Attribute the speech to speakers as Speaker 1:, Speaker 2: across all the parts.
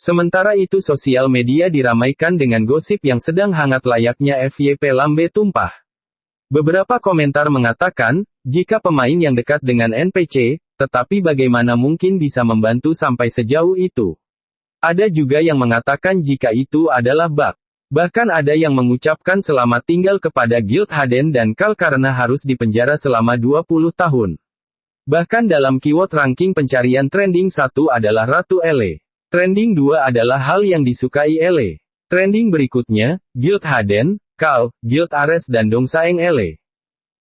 Speaker 1: Sementara itu sosial media diramaikan dengan gosip yang sedang hangat layaknya FYP lambe tumpah. Beberapa komentar mengatakan, jika pemain yang dekat dengan NPC, tetapi bagaimana mungkin bisa membantu sampai sejauh itu? Ada juga yang mengatakan jika itu adalah bug. Bahkan ada yang mengucapkan selamat tinggal kepada Guild Haden dan Kal karena harus dipenjara selama 20 tahun. Bahkan dalam keyword ranking pencarian trending 1 adalah Ratu Ele. Trending 2 adalah hal yang disukai Ele. Trending berikutnya, Guild Haden, Kal, Guild Ares dan Dongsaeng Ele.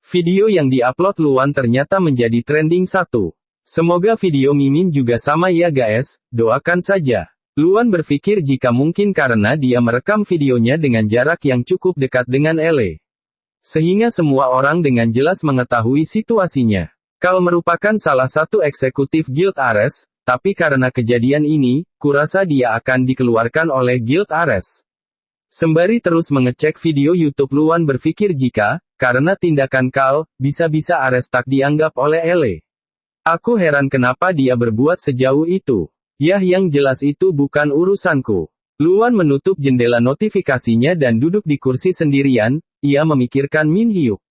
Speaker 1: Video yang diupload Luan ternyata menjadi trending 1. Semoga video Mimin juga sama ya guys, doakan saja. Luan berpikir jika mungkin karena dia merekam videonya dengan jarak yang cukup dekat dengan Ele. Sehingga semua orang dengan jelas mengetahui situasinya. Kal merupakan salah satu eksekutif Guild Ares, tapi karena kejadian ini, kurasa dia akan dikeluarkan oleh Guild Ares. Sembari terus mengecek video YouTube Luan berpikir jika, karena tindakan Kal, bisa-bisa Ares tak dianggap oleh Ele. Aku heran kenapa dia berbuat sejauh itu. Yah yang jelas itu bukan urusanku. Luan menutup jendela notifikasinya dan duduk di kursi sendirian, ia memikirkan Min Hyuk.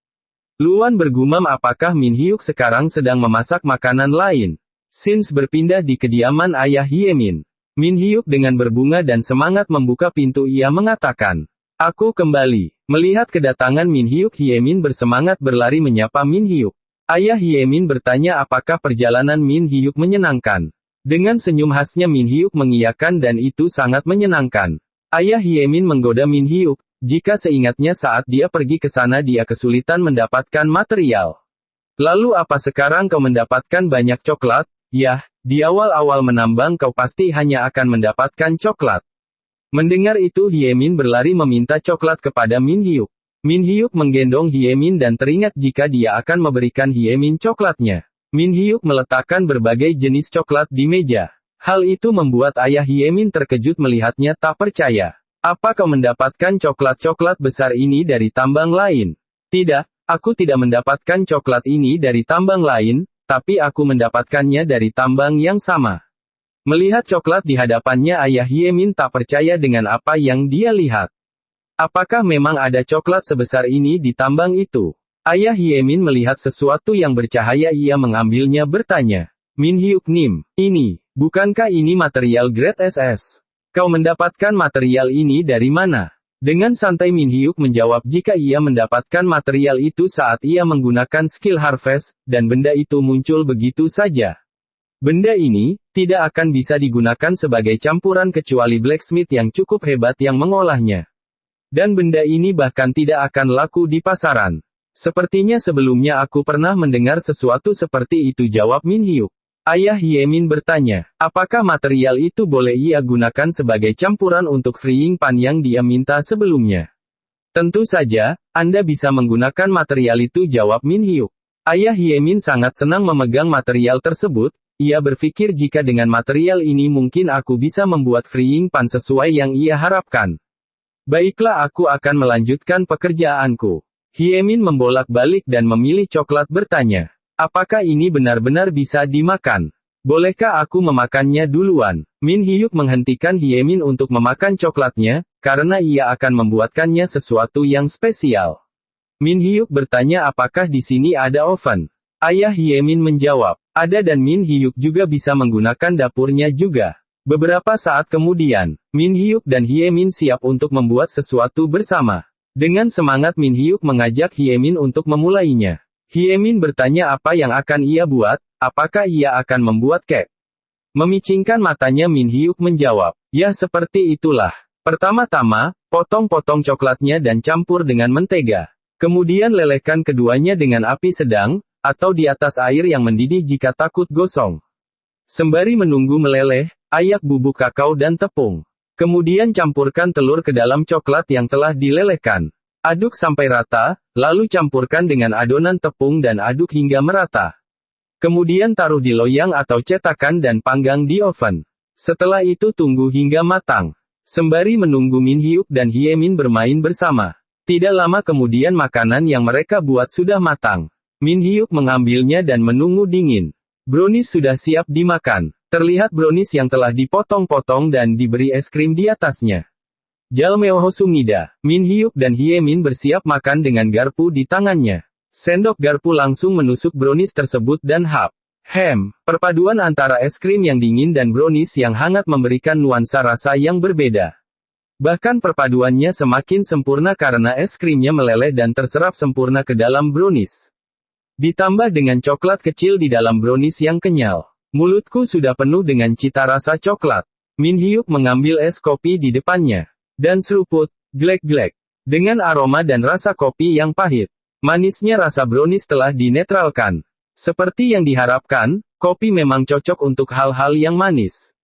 Speaker 1: Luan bergumam apakah Min Hyuk sekarang sedang memasak makanan lain. Sins berpindah di kediaman ayah Hyemin. Min Hyuk dengan berbunga dan semangat membuka pintu ia mengatakan, "Aku kembali." Melihat kedatangan Min Hyuk Hyemin bersemangat berlari menyapa Min Hyuk. Ayah Hyemin bertanya apakah perjalanan Min Hyuk menyenangkan. Dengan senyum khasnya Min Hyuk mengiyakan dan itu sangat menyenangkan. Ayah Hyemin menggoda Min Hyuk, jika seingatnya saat dia pergi ke sana dia kesulitan mendapatkan material. Lalu apa sekarang kau mendapatkan banyak coklat? Yah, di awal-awal menambang kau pasti hanya akan mendapatkan coklat. Mendengar itu Hyemin berlari meminta coklat kepada Min Hyuk. Min Hyuk menggendong Hyemin dan teringat jika dia akan memberikan Hyemin coklatnya. Min Hyuk meletakkan berbagai jenis coklat di meja. Hal itu membuat ayah Hyemin terkejut melihatnya tak percaya. Apa kau mendapatkan coklat-coklat besar ini dari tambang lain? Tidak, aku tidak mendapatkan coklat ini dari tambang lain, tapi aku mendapatkannya dari tambang yang sama. Melihat coklat di hadapannya ayah Hyemin tak percaya dengan apa yang dia lihat. Apakah memang ada coklat sebesar ini di tambang itu? Ayah Hyemin melihat sesuatu yang bercahaya ia mengambilnya bertanya. Min Hyuk Nim, ini, bukankah ini material grade SS? Kau mendapatkan material ini dari mana? Dengan santai Min Hyuk menjawab jika ia mendapatkan material itu saat ia menggunakan skill Harvest, dan benda itu muncul begitu saja. Benda ini, tidak akan bisa digunakan sebagai campuran kecuali blacksmith yang cukup hebat yang mengolahnya. Dan benda ini bahkan tidak akan laku di pasaran. Sepertinya sebelumnya aku pernah mendengar sesuatu seperti itu jawab Min Hyuk. Ayah Hyemin bertanya, apakah material itu boleh ia gunakan sebagai campuran untuk freeing pan yang dia minta sebelumnya? Tentu saja, Anda bisa menggunakan material itu jawab Min Hyuk. Ayah Hyemin sangat senang memegang material tersebut, ia berpikir jika dengan material ini mungkin aku bisa membuat freeing pan sesuai yang ia harapkan. Baiklah aku akan melanjutkan pekerjaanku. Hyemin membolak-balik dan memilih coklat bertanya. Apakah ini benar-benar bisa dimakan? Bolehkah aku memakannya duluan? Min Hyuk menghentikan Hyemin untuk memakan coklatnya, karena ia akan membuatkannya sesuatu yang spesial. Min Hyuk bertanya apakah di sini ada oven? Ayah Hyemin menjawab, ada dan Min Hyuk juga bisa menggunakan dapurnya juga. Beberapa saat kemudian, Min Hyuk dan Hyemin siap untuk membuat sesuatu bersama. Dengan semangat Min Hyuk mengajak Hyemin untuk memulainya. Hyemin bertanya apa yang akan ia buat, apakah ia akan membuat cake? Memicingkan matanya Min Hyuk menjawab, ya seperti itulah. Pertama-tama, potong-potong coklatnya dan campur dengan mentega. Kemudian lelehkan keduanya dengan api sedang, atau di atas air yang mendidih jika takut gosong. Sembari menunggu meleleh, ayak bubuk kakao dan tepung. Kemudian campurkan telur ke dalam coklat yang telah dilelehkan. Aduk sampai rata, lalu campurkan dengan adonan tepung dan aduk hingga merata. Kemudian taruh di loyang atau cetakan dan panggang di oven. Setelah itu tunggu hingga matang. Sembari menunggu Min Hyuk dan Hyemin bermain bersama. Tidak lama kemudian makanan yang mereka buat sudah matang. Min Hyuk mengambilnya dan menunggu dingin. Brownies sudah siap dimakan. Terlihat brownies yang telah dipotong-potong dan diberi es krim di atasnya. Jalmeo Sumida, Min Hyuk dan Hye Min bersiap makan dengan garpu di tangannya. Sendok garpu langsung menusuk brownies tersebut dan hap. Perpaduan antara es krim yang dingin dan brownies yang hangat memberikan nuansa rasa yang berbeda. Bahkan perpaduannya semakin sempurna karena es krimnya meleleh dan terserap sempurna ke dalam brownies. Ditambah dengan coklat kecil di dalam brownies yang kenyal. Mulutku sudah penuh dengan cita rasa coklat. Min Hyuk mengambil es kopi di depannya. Dan seruput, glek-glek. Dengan aroma dan rasa kopi yang pahit. Manisnya rasa brownies telah dinetralkan. Seperti yang diharapkan, kopi memang cocok untuk hal-hal yang manis.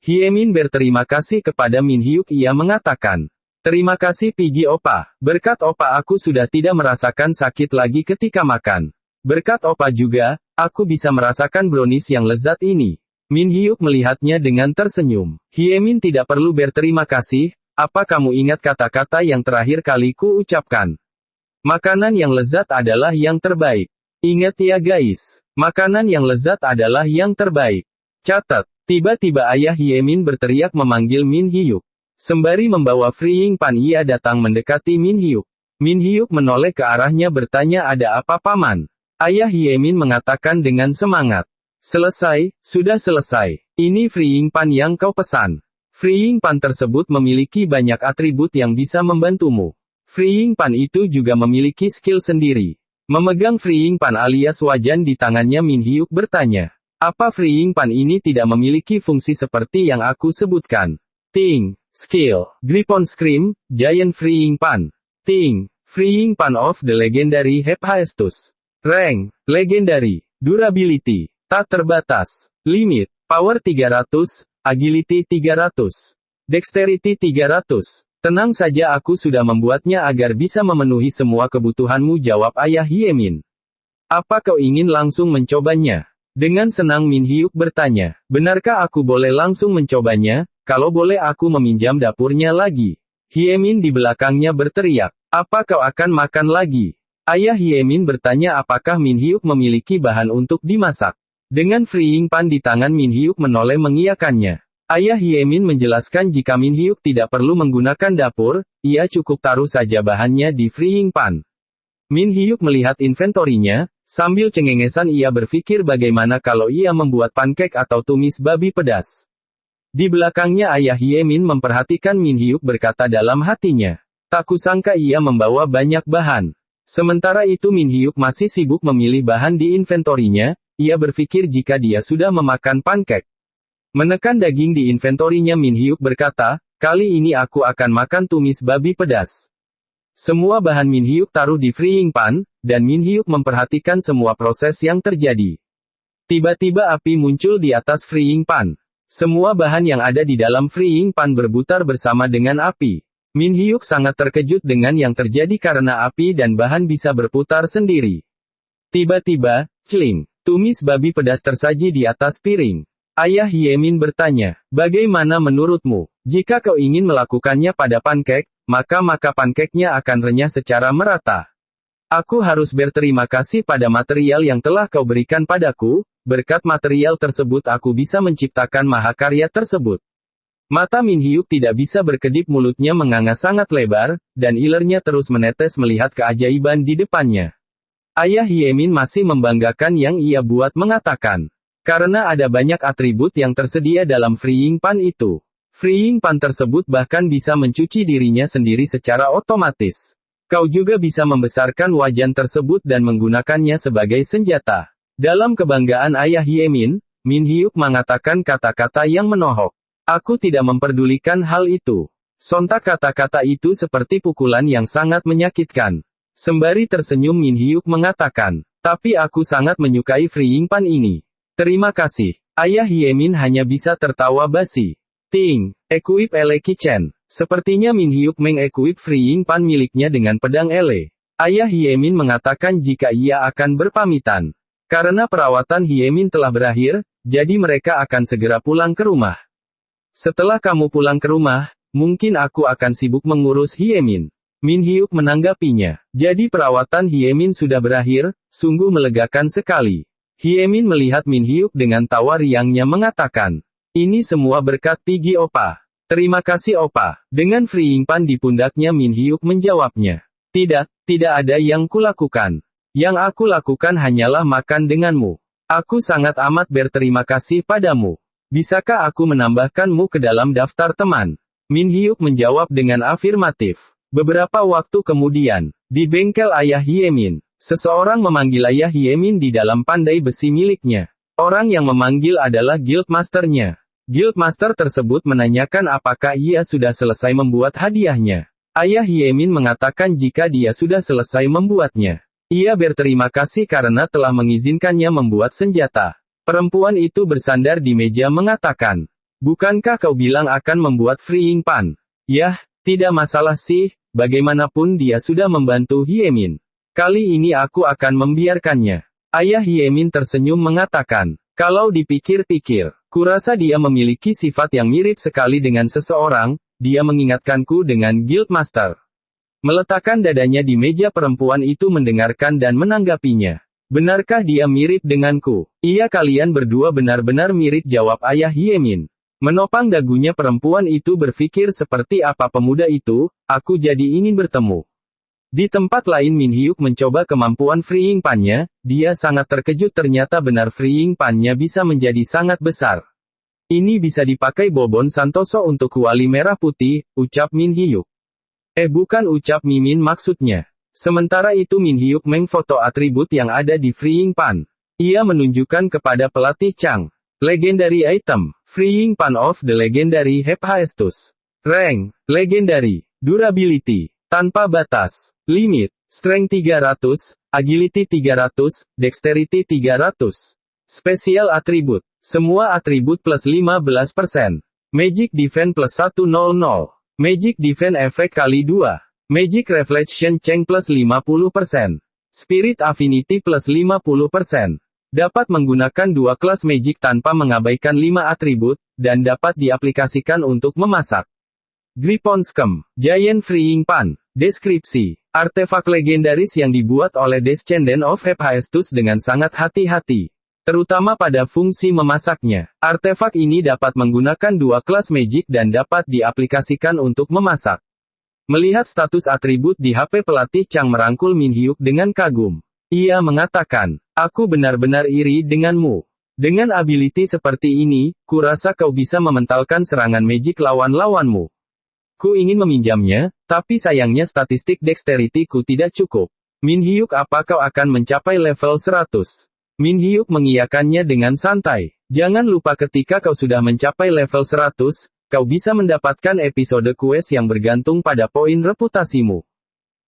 Speaker 1: Hye Min berterima kasih kepada Min Hyuk. Ia mengatakan, "Terima kasih Pigi Opa. Berkat Opa aku sudah tidak merasakan sakit lagi ketika makan. Berkat Opa juga, aku bisa merasakan brownies yang lezat ini." Min Hyuk melihatnya dengan tersenyum. "Hye Min tidak perlu berterima kasih, apa kamu ingat kata-kata yang terakhir kali ku ucapkan? Makanan yang lezat adalah yang terbaik. Ingat ya guys, makanan yang lezat adalah yang terbaik." Catat, tiba-tiba ayah Hye Min berteriak memanggil Min Hyuk. Sembari membawa frying pan ia datang mendekati Min Hyuk. Min Hyuk menoleh ke arahnya bertanya ada apa paman? Ayah Hye Min mengatakan dengan semangat. "Selesai, sudah selesai. Ini frying pan yang kau pesan." Frying pan tersebut memiliki banyak atribut yang bisa membantumu. Frying pan itu juga memiliki skill sendiri. Memegang frying pan alias wajan di tangannya Min Hyuk bertanya. Apa frying pan ini tidak memiliki fungsi seperti yang aku sebutkan? Ting. Skill. Grip on Scream, Giant Frying Pan. Ting. Frying Pan of the Legendary Hephaestus. Rank, Legendary. Durability, tak terbatas. Limit, Power 300, Agility 300. Dexterity 300. Tenang saja aku sudah membuatnya agar bisa memenuhi semua kebutuhanmu jawab ayah Hye Min. Apa kau ingin langsung mencobanya? Dengan senang Min Hyuk bertanya. Benarkah aku boleh langsung mencobanya? Kalau boleh aku meminjam dapurnya lagi. Hye Min di belakangnya berteriak. Apa kau akan makan lagi? Ayah Hye Min bertanya apakah Min Hyuk memiliki bahan untuk dimasak. Dengan frying pan di tangan Min Hyuk menoleh mengiyakannya. Ayah Hye Min menjelaskan jika Min Hyuk tidak perlu menggunakan dapur, ia cukup taruh saja bahannya di frying pan. Min Hyuk melihat inventorinya, sambil cengengesan ia berpikir bagaimana kalau ia membuat pancake atau tumis babi pedas. Di belakangnya ayah Hye Min memperhatikan Min Hyuk berkata dalam hatinya. Tak kusangka ia membawa banyak bahan. Sementara itu Min Hyuk masih sibuk memilih bahan di inventorinya, ia berpikir jika dia sudah memakan pancake. Menekan daging di inventorinya Min Hyuk berkata, kali ini aku akan makan tumis babi pedas. Semua bahan Min Hyuk taruh di frying pan, dan Min Hyuk memperhatikan semua proses yang terjadi. Tiba-tiba api muncul di atas frying pan. Semua bahan yang ada di dalam frying pan berputar bersama dengan api. Min Hyuk sangat terkejut dengan yang terjadi karena api dan bahan bisa berputar sendiri. Tiba-tiba, cling, tumis babi pedas tersaji di atas piring. Ayah Hye Min bertanya, bagaimana menurutmu? Jika kau ingin melakukannya pada pancake, maka pancake-nya akan renyah secara merata. Aku harus berterima kasih pada material yang telah kau berikan padaku, berkat material tersebut aku bisa menciptakan mahakarya tersebut. Mata Min Hyuk tidak bisa berkedip mulutnya menganga sangat lebar, dan ilernya terus menetes melihat keajaiban di depannya. Ayah Hye Min masih membanggakan yang ia buat mengatakan. Karena ada banyak atribut yang tersedia dalam frying pan itu. Frying pan tersebut bahkan bisa mencuci dirinya sendiri secara otomatis. Kau juga bisa membesarkan wajan tersebut dan menggunakannya sebagai senjata. Dalam kebanggaan ayah Hye Min, Min Hyuk mengatakan kata-kata yang menohok. Aku tidak memperdulikan hal itu. Sontak kata-kata itu seperti pukulan yang sangat menyakitkan. Sembari tersenyum Min Hyuk mengatakan, tapi aku sangat menyukai frying pan ini. Terima kasih. Ayah Hye Min hanya bisa tertawa basi. Ting, equip ele kitchen. Sepertinya Min Hyuk meng-equip frying pan miliknya dengan pedang ele. Ayah Hye Min mengatakan jika ia akan berpamitan. Karena perawatan Hye Min telah berakhir, jadi mereka akan segera pulang ke rumah. Setelah kamu pulang ke rumah, mungkin aku akan sibuk mengurus Hye Min. Min Hyuk menanggapinya. Jadi perawatan Hye Min sudah berakhir, sungguh melegakan sekali. Hyemin melihat Min Hyuk dengan tawa riangnya mengatakan, ini semua berkat Piggy Opa. Terima kasih Opa. Dengan freeing pan di pundaknya Min Hyuk menjawabnya. Tidak ada yang kulakukan. Yang aku lakukan hanyalah makan denganmu. Aku sangat amat berterima kasih padamu. Bisakah aku menambahkanmu ke dalam daftar teman? Min Hyuk menjawab dengan afirmatif. Beberapa waktu kemudian, di bengkel ayah Hyemin, seseorang memanggil ayah Hyemin di dalam pandai besi miliknya. Orang yang memanggil adalah Guildmasternya. Guildmaster tersebut menanyakan apakah ia sudah selesai membuat hadiahnya. Ayah Hyemin mengatakan jika dia sudah selesai membuatnya. Ia berterima kasih karena telah mengizinkannya membuat senjata. Perempuan itu bersandar di meja mengatakan, bukankah kau bilang akan membuat freeing pan? Yah, tidak masalah sih, bagaimanapun dia sudah membantu Hyemin. Kali ini aku akan membiarkannya. Ayah Hyemin tersenyum mengatakan, kalau dipikir-pikir, kurasa dia memiliki sifat yang mirip sekali dengan seseorang, dia mengingatkanku dengan Guildmaster. Meletakkan dadanya di meja perempuan itu mendengarkan dan menanggapinya. Benarkah dia mirip denganku? Iya kalian berdua benar-benar mirip jawab ayah Hyemin. Menopang dagunya perempuan itu berpikir seperti apa pemuda itu, aku jadi ingin bertemu. Di tempat lain Min Hyuk mencoba kemampuan freeing pan-nya, dia sangat terkejut ternyata benar freeing pan-nya bisa menjadi sangat besar. Ini bisa dipakai Bobon Santoso untuk kuali merah putih, ucap Min Hyuk. Bukan ucap Mimin maksudnya. Sementara itu Min Hyuk memfoto atribut yang ada di freeing pan. Ia menunjukkan kepada pelatih Chang. Legendary item, freeing pan of the legendary Hephaestus. Rank, legendary, durability, tanpa batas, limit, strength 300, agility 300, dexterity 300. Special attribute, semua atribut plus 15%. Magic defense plus 100. Magic defense efek kali 2. Magic reflection change plus 50%. Spirit affinity plus 50%. Dapat menggunakan 2 kelas magic tanpa mengabaikan 5 atribut, dan dapat diaplikasikan untuk memasak. Griponskem, Giant Freeing Pan. Deskripsi, artefak legendaris yang dibuat oleh Descendant of Hephaestus dengan sangat hati-hati. Terutama pada fungsi memasaknya. Artefak ini dapat menggunakan 2 kelas magic dan dapat diaplikasikan untuk memasak. Melihat status atribut di HP pelatih Chang merangkul Min Hyuk dengan kagum. Ia mengatakan, aku benar-benar iri denganmu. Dengan ability seperti ini, kurasa kau bisa mementalkan serangan magic lawan-lawanmu. Ku ingin meminjamnya, tapi sayangnya statistik dexterity ku tidak cukup. Min Hyuk apa kau akan mencapai level 100? Min Hyuk mengiyakannya dengan santai. Jangan lupa ketika kau sudah mencapai level 100, kau bisa mendapatkan episode quest yang bergantung pada poin reputasimu.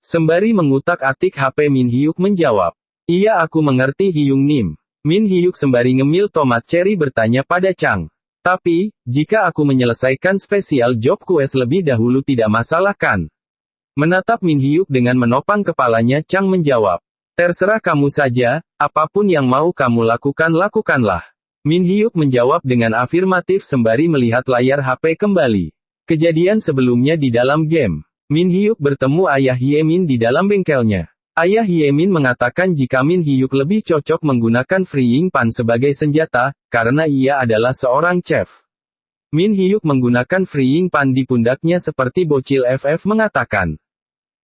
Speaker 1: Sembari mengutak-atik HP Min Hyuk menjawab. Iya aku mengerti Hyung Nim. Min Hyuk sembari ngemil tomat cherry bertanya pada Chang. Tapi, jika aku menyelesaikan spesial job quest lebih dahulu tidak masalah kan? Menatap Min Hyuk dengan menopang kepalanya Chang menjawab. Terserah kamu saja, apapun yang mau kamu lakukan lakukanlah. Min Hyuk menjawab dengan afirmatif sembari melihat layar HP kembali. Kejadian sebelumnya di dalam game. Min Hyuk bertemu ayah Hyemin di dalam bengkelnya. Ayah Hyemin mengatakan jika Min Hyuk lebih cocok menggunakan freeing pan sebagai senjata, karena ia adalah seorang chef. Min Hyuk menggunakan freeing pan di pundaknya seperti bocil FF mengatakan.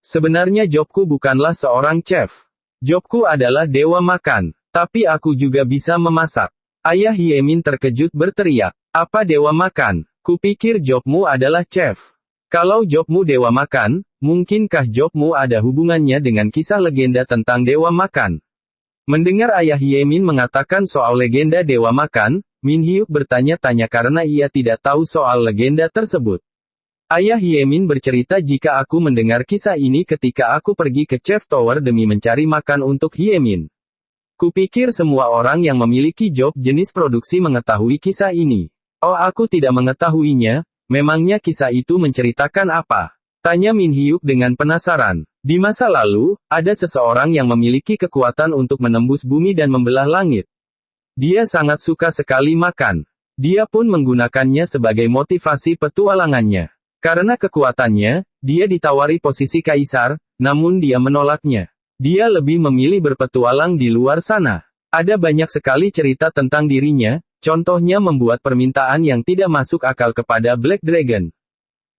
Speaker 1: Sebenarnya jobku bukanlah seorang chef. Jobku adalah dewa makan, tapi aku juga bisa memasak. Ayah Hyemin terkejut berteriak, apa dewa makan? Kupikir jobmu adalah chef. Kalau jobmu dewa makan, mungkinkah jobmu ada hubungannya dengan kisah legenda tentang dewa makan? Mendengar ayah Hyemin mengatakan soal legenda dewa makan, Min Hyuk bertanya-tanya karena ia tidak tahu soal legenda tersebut. Ayah Hyemin bercerita jika aku mendengar kisah ini ketika aku pergi ke Chef Tower demi mencari makan untuk Hyemin. Kupikir semua orang yang memiliki job jenis produksi mengetahui kisah ini. Oh aku tidak mengetahuinya, memangnya kisah itu menceritakan apa? Tanya Min Hyuk dengan penasaran. Di masa lalu, ada seseorang yang memiliki kekuatan untuk menembus bumi dan membelah langit. Dia sangat suka sekali makan. Dia pun menggunakannya sebagai motivasi petualangannya. Karena kekuatannya, dia ditawari posisi kaisar, namun dia menolaknya. Dia lebih memilih berpetualang di luar sana. Ada banyak sekali cerita tentang dirinya, contohnya membuat permintaan yang tidak masuk akal kepada Black Dragon.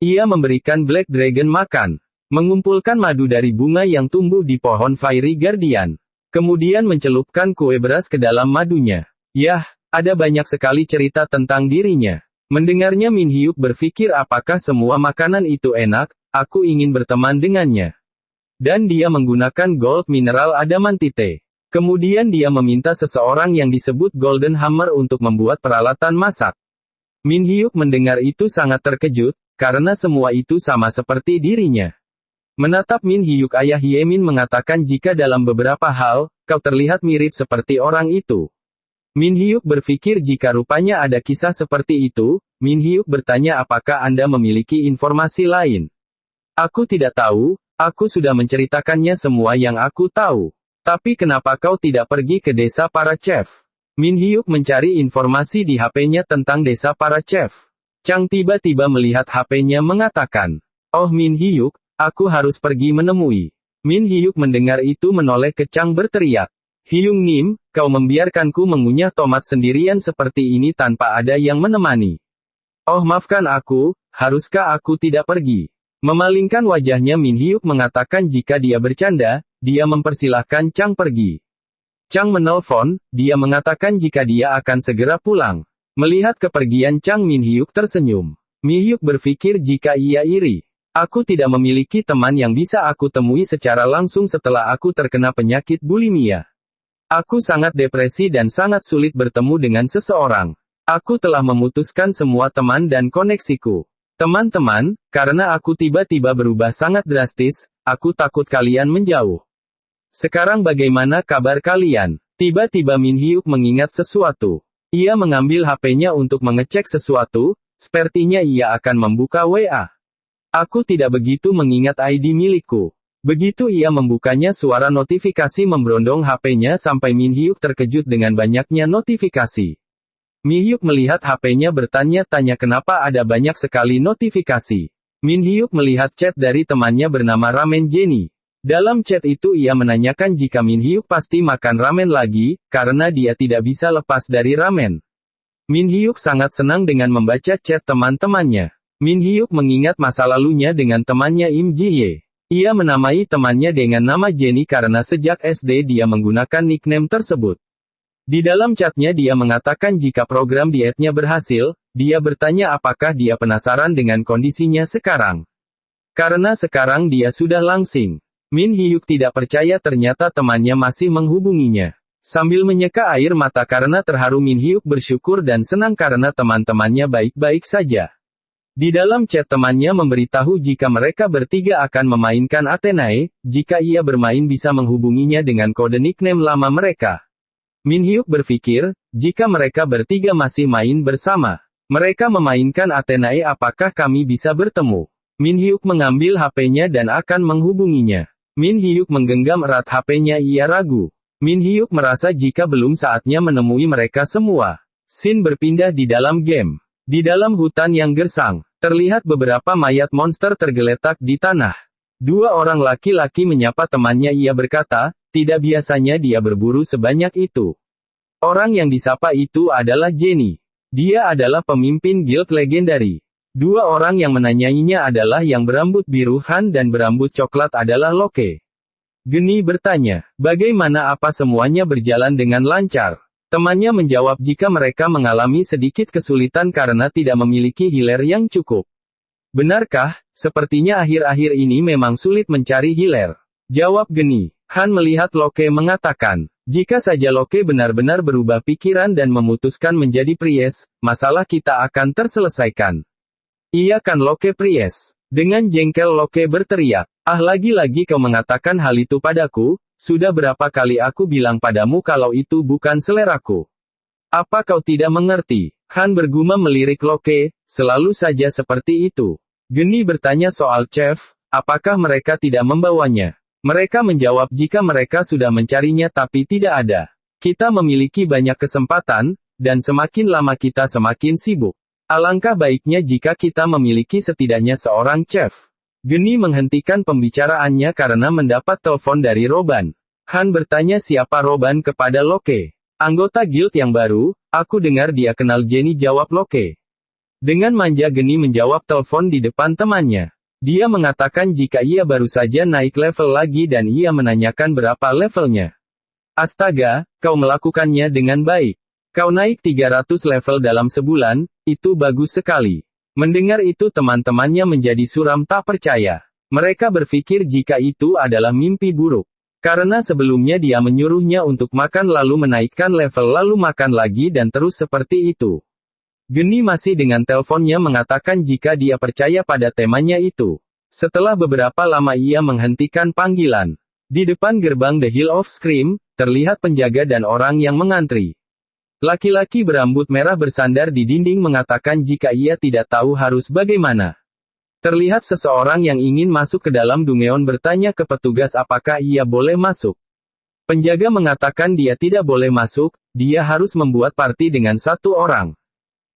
Speaker 1: Ia memberikan Black Dragon makan, mengumpulkan madu dari bunga yang tumbuh di pohon Fairy Guardian, kemudian mencelupkan kue beras ke dalam madunya. Yah, ada banyak sekali cerita tentang dirinya. Mendengarnya Min Hyuk berpikir apakah semua makanan itu enak, aku ingin berteman dengannya. Dan dia menggunakan gold mineral adamantite. Kemudian dia meminta seseorang yang disebut Golden Hammer untuk membuat peralatan masak. Min Hyuk mendengar itu sangat terkejut, karena semua itu sama seperti dirinya. Menatap Min Hyuk, ayah Hyemin mengatakan jika dalam beberapa hal, kau terlihat mirip seperti orang itu. Min Hyuk berpikir jika rupanya ada kisah seperti itu, Min Hyuk bertanya apakah Anda memiliki informasi lain. Aku tidak tahu, aku sudah menceritakannya semua yang aku tahu. Tapi kenapa kau tidak pergi ke desa para chef? Min Hyuk mencari informasi di HP-nya tentang desa para chef. Chang tiba-tiba melihat HP-nya mengatakan, "Oh Min Hyuk, aku harus pergi menemui." Min Hyuk mendengar itu menoleh ke Chang berteriak, "Hyung Nim, kau membiarkanku mengunyah tomat sendirian seperti ini tanpa ada yang menemani. Oh maafkan aku, haruskah aku tidak pergi?" Memalingkan wajahnya Min Hyuk mengatakan jika dia bercanda, dia mempersilahkan Chang pergi. Chang menelpon, dia mengatakan jika dia akan segera pulang. Melihat kepergian Chang, Min Hyuk tersenyum. Min Hyuk berpikir jika ia iri. Aku tidak memiliki teman yang bisa aku temui secara langsung setelah aku terkena penyakit bulimia. Aku sangat depresi dan sangat sulit bertemu dengan seseorang. Aku telah memutuskan semua teman dan koneksiku. Teman-teman, karena aku tiba-tiba berubah sangat drastis, aku takut kalian menjauh. Sekarang bagaimana kabar kalian? Tiba-tiba Min Hyuk mengingat sesuatu. Ia mengambil HP-nya untuk mengecek sesuatu, sepertinya ia akan membuka WA. Aku tidak begitu mengingat ID milikku. Begitu ia membukanya, suara notifikasi memberondong HP-nya sampai Min Hyuk terkejut dengan banyaknya notifikasi. Min Hyuk melihat HP-nya bertanya-tanya kenapa ada banyak sekali notifikasi. Min Hyuk melihat chat dari temannya bernama Ramen Jenny. Dalam chat itu ia menanyakan jika Min Hyuk pasti makan ramen lagi, karena dia tidak bisa lepas dari ramen. Min Hyuk sangat senang dengan membaca chat teman-temannya. Min Hyuk mengingat masa lalunya dengan temannya Im Ji-hye. Ia menamai temannya dengan nama Jenny karena sejak SD dia menggunakan nickname tersebut. Di dalam chatnya dia mengatakan jika program dietnya berhasil, dia bertanya apakah dia penasaran dengan kondisinya sekarang. Karena sekarang dia sudah langsing. Min Hyuk tidak percaya ternyata temannya masih menghubunginya. Sambil menyeka air mata karena terharu, Min Hyuk bersyukur dan senang karena teman-temannya baik-baik saja. Di dalam chat temannya memberitahu jika mereka bertiga akan memainkan Athenae, jika ia bermain bisa menghubunginya dengan kode nickname lama mereka. Min Hyuk berpikir, jika mereka bertiga masih main bersama, mereka memainkan Athenae, apakah kami bisa bertemu? Min Hyuk mengambil HP-nya dan akan menghubunginya. Min Hyuk menggenggam erat HP-nya, ia ragu. Min Hyuk merasa jika belum saatnya menemui mereka semua. Scene berpindah di dalam game. Di dalam hutan yang gersang, terlihat beberapa mayat monster tergeletak di tanah. Dua orang laki-laki menyapa temannya, ia berkata, tidak biasanya dia berburu sebanyak itu. Orang yang disapa itu adalah Jenny. Dia adalah pemimpin guild legendari. Dua orang yang menanyainya adalah yang berambut biru Han dan berambut coklat adalah Loke. Geni bertanya, bagaimana, apa semuanya berjalan dengan lancar? Temannya menjawab jika mereka mengalami sedikit kesulitan karena tidak memiliki healer yang cukup. Benarkah? Sepertinya akhir-akhir ini memang sulit mencari healer. Jawab Geni. Han melihat Loke mengatakan, jika saja Loke benar-benar berubah pikiran dan memutuskan menjadi Priest, masalah kita akan terselesaikan. Iya kan Loke Priest? Dengan jengkel Loke berteriak, lagi-lagi kau mengatakan hal itu padaku? Sudah berapa kali aku bilang padamu kalau itu bukan seleraku? Apa kau tidak mengerti? Han bergumam melirik Loke, selalu saja seperti itu. Geni bertanya soal chef, apakah mereka tidak membawanya? Mereka menjawab jika mereka sudah mencarinya tapi tidak ada. Kita memiliki banyak kesempatan, dan semakin lama kita semakin sibuk. Alangkah baiknya jika kita memiliki setidaknya seorang chef. Geni menghentikan pembicaraannya karena mendapat telepon dari Roban. Han bertanya siapa Roban kepada Loke. Anggota guild yang baru, aku dengar dia kenal Jenny, jawab Loke. Dengan manja Geni menjawab telepon di depan temannya. Dia mengatakan jika ia baru saja naik level lagi dan ia menanyakan berapa levelnya. Astaga, kau melakukannya dengan baik. Kau naik 300 level dalam sebulan, itu bagus sekali. Mendengar itu teman-temannya menjadi suram tak percaya. Mereka berpikir jika itu adalah mimpi buruk. Karena sebelumnya dia menyuruhnya untuk makan lalu menaikkan level lalu makan lagi dan terus seperti itu. Geni masih dengan teleponnya mengatakan jika dia percaya pada temanya itu. Setelah beberapa lama ia menghentikan panggilan. Di depan gerbang The Hill of Scream, terlihat penjaga dan orang yang mengantri. Laki-laki berambut merah bersandar di dinding mengatakan jika ia tidak tahu harus bagaimana. Terlihat seseorang yang ingin masuk ke dalam Dungeon bertanya ke petugas apakah ia boleh masuk. Penjaga mengatakan dia tidak boleh masuk, dia harus membuat party dengan satu orang.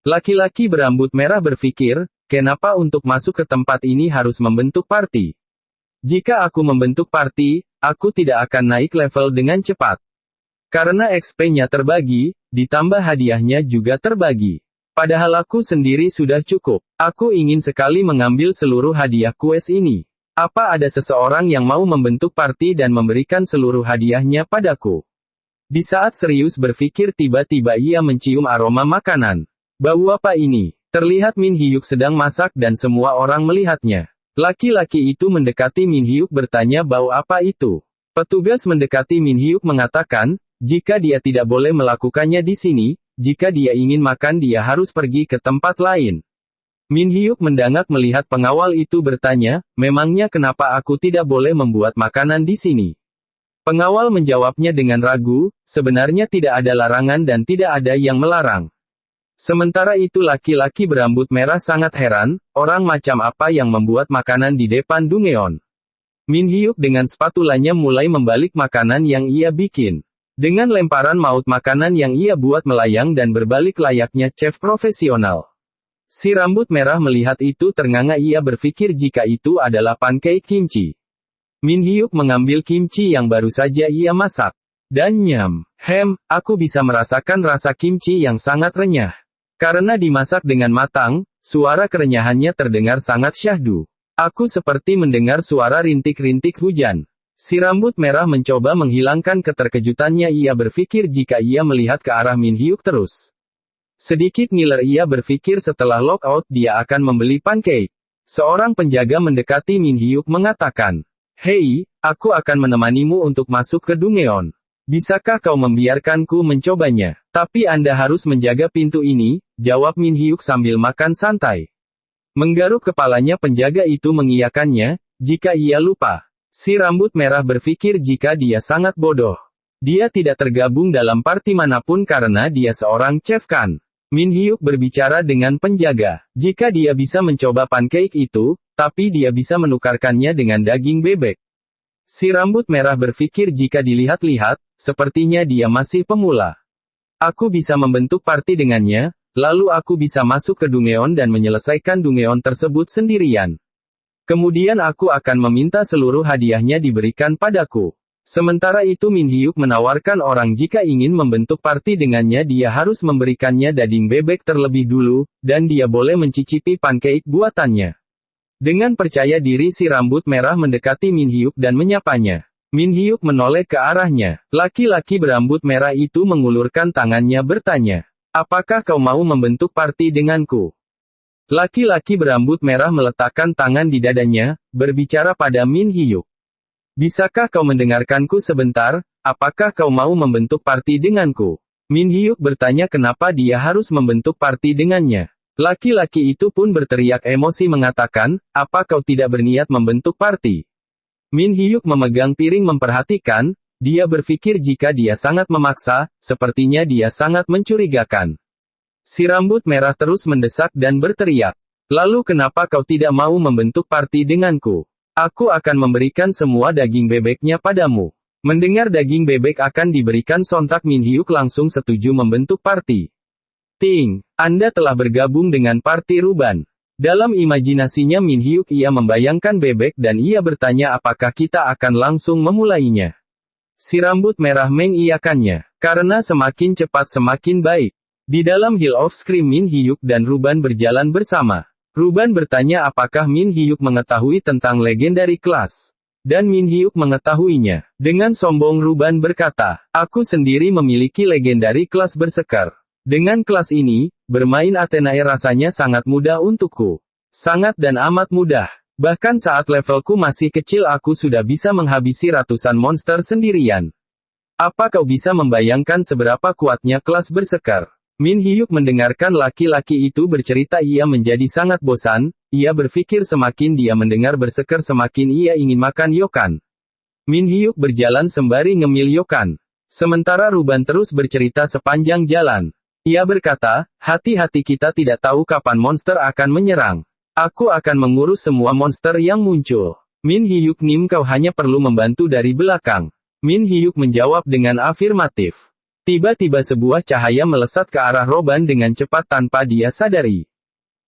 Speaker 1: Laki-laki berambut merah berpikir, kenapa untuk masuk ke tempat ini harus membentuk party? Jika aku membentuk party, aku tidak akan naik level dengan cepat. Karena XP-nya terbagi, ditambah hadiahnya juga terbagi. Padahal aku sendiri sudah cukup. Aku ingin sekali mengambil seluruh hadiah quest ini. Apa ada seseorang yang mau membentuk party dan memberikan seluruh hadiahnya padaku? Di saat serius berpikir tiba-tiba ia mencium aroma makanan. Bau apa ini? Terlihat Min Hyuk sedang masak dan semua orang melihatnya. Laki-laki itu mendekati Min Hyuk bertanya bau apa itu? Petugas mendekati Min Hyuk mengatakan, jika dia tidak boleh melakukannya di sini, jika dia ingin makan dia harus pergi ke tempat lain. Min Hyuk mendangak melihat pengawal itu bertanya, memangnya kenapa aku tidak boleh membuat makanan di sini? Pengawal menjawabnya dengan ragu, sebenarnya tidak ada larangan dan tidak ada yang melarang. Sementara itu laki-laki berambut merah sangat heran, orang macam apa yang membuat makanan di depan Dungeon. Min Hyuk dengan spatulanya mulai membalik makanan yang ia bikin. Dengan lemparan maut makanan yang ia buat melayang dan berbalik layaknya chef profesional. Si rambut merah melihat itu ternganga ia berpikir jika itu adalah pancake kimchi. Min Hyuk mengambil kimchi yang baru saja ia masak. Dan nyam, aku bisa merasakan rasa kimchi yang sangat renyah. Karena dimasak dengan matang, suara kerenyahannya terdengar sangat syahdu. Aku seperti mendengar suara rintik-rintik hujan. Si rambut merah mencoba menghilangkan keterkejutannya ia berpikir jika ia melihat ke arah Min Hyuk terus. Sedikit ngiler ia berpikir setelah lockout dia akan membeli pancake. Seorang penjaga mendekati Min Hyuk mengatakan, "Hei, aku akan menemanimu untuk masuk ke Dungeon. Bisakah kau membiarkanku mencobanya? Tapi Anda harus menjaga pintu ini," jawab Min Hyuk sambil makan santai. Menggaruk kepalanya penjaga itu mengiyakannya, jika ia lupa. Si rambut merah berpikir jika dia sangat bodoh. Dia tidak tergabung dalam party manapun karena dia seorang chef kan. Min Hyuk berbicara dengan penjaga. Jika dia bisa mencoba pancake itu, tapi dia bisa menukarkannya dengan daging bebek. Si rambut merah berpikir jika dilihat-lihat, sepertinya dia masih pemula. Aku bisa membentuk party dengannya, lalu aku bisa masuk ke Dungeon dan menyelesaikan Dungeon tersebut sendirian. Kemudian aku akan meminta seluruh hadiahnya diberikan padaku. Sementara itu Min Hyuk menawarkan orang jika ingin membentuk party dengannya dia harus memberikannya daging bebek terlebih dulu, dan dia boleh mencicipi pancake buatannya. Dengan percaya diri si rambut merah mendekati Min Hyuk dan menyapanya. Min Hyuk menoleh ke arahnya. Laki-laki berambut merah itu mengulurkan tangannya bertanya, "Apakah kau mau membentuk party denganku?" Laki-laki berambut merah meletakkan tangan di dadanya, berbicara pada Min Hyuk. "Bisakah kau mendengarkanku sebentar, apakah kau mau membentuk party denganku?" Min Hyuk bertanya kenapa dia harus membentuk party dengannya. Laki-laki itu pun berteriak emosi mengatakan, "Apa kau tidak berniat membentuk party?" Min Hyuk memegang piring memperhatikan, dia berpikir jika dia sangat memaksa, sepertinya dia sangat mencurigakan. Si rambut merah terus mendesak dan berteriak, "Lalu kenapa kau tidak mau membentuk party denganku? Aku akan memberikan semua daging bebeknya padamu." Mendengar daging bebek akan diberikan sontak Min Hyuk langsung setuju membentuk party. "Ting, Anda telah bergabung dengan party Ruban." Dalam imajinasinya Min Hyuk ia membayangkan bebek dan ia bertanya apakah kita akan langsung memulainya. Si rambut merah mengiyakannya. Karena semakin cepat semakin baik. Di dalam Hill of Scream Min Hyuk dan Ruban berjalan bersama. Ruban bertanya apakah Min Hyuk mengetahui tentang legendary class. Dan Min Hyuk mengetahuinya. Dengan sombong Ruban berkata, aku sendiri memiliki legendary class bersekar. Dengan kelas ini, bermain Athenae rasanya sangat mudah untukku. Sangat dan amat mudah. Bahkan saat levelku masih kecil aku sudah bisa menghabisi ratusan monster sendirian. Apa kau bisa membayangkan seberapa kuatnya kelas bersekar? Min Hyuk mendengarkan laki-laki itu bercerita ia menjadi sangat bosan, ia berpikir semakin dia mendengar bersekar semakin ia ingin makan yokan. Min Hyuk berjalan sembari ngemil yokan. Sementara Ruban terus bercerita sepanjang jalan. Ia berkata, hati-hati kita tidak tahu kapan monster akan menyerang. Aku akan mengurus semua monster yang muncul. Min Hyuk Nim kau hanya perlu membantu dari belakang. Min Hyuk menjawab dengan afirmatif. Tiba-tiba sebuah cahaya melesat ke arah Ruban dengan cepat tanpa dia sadari.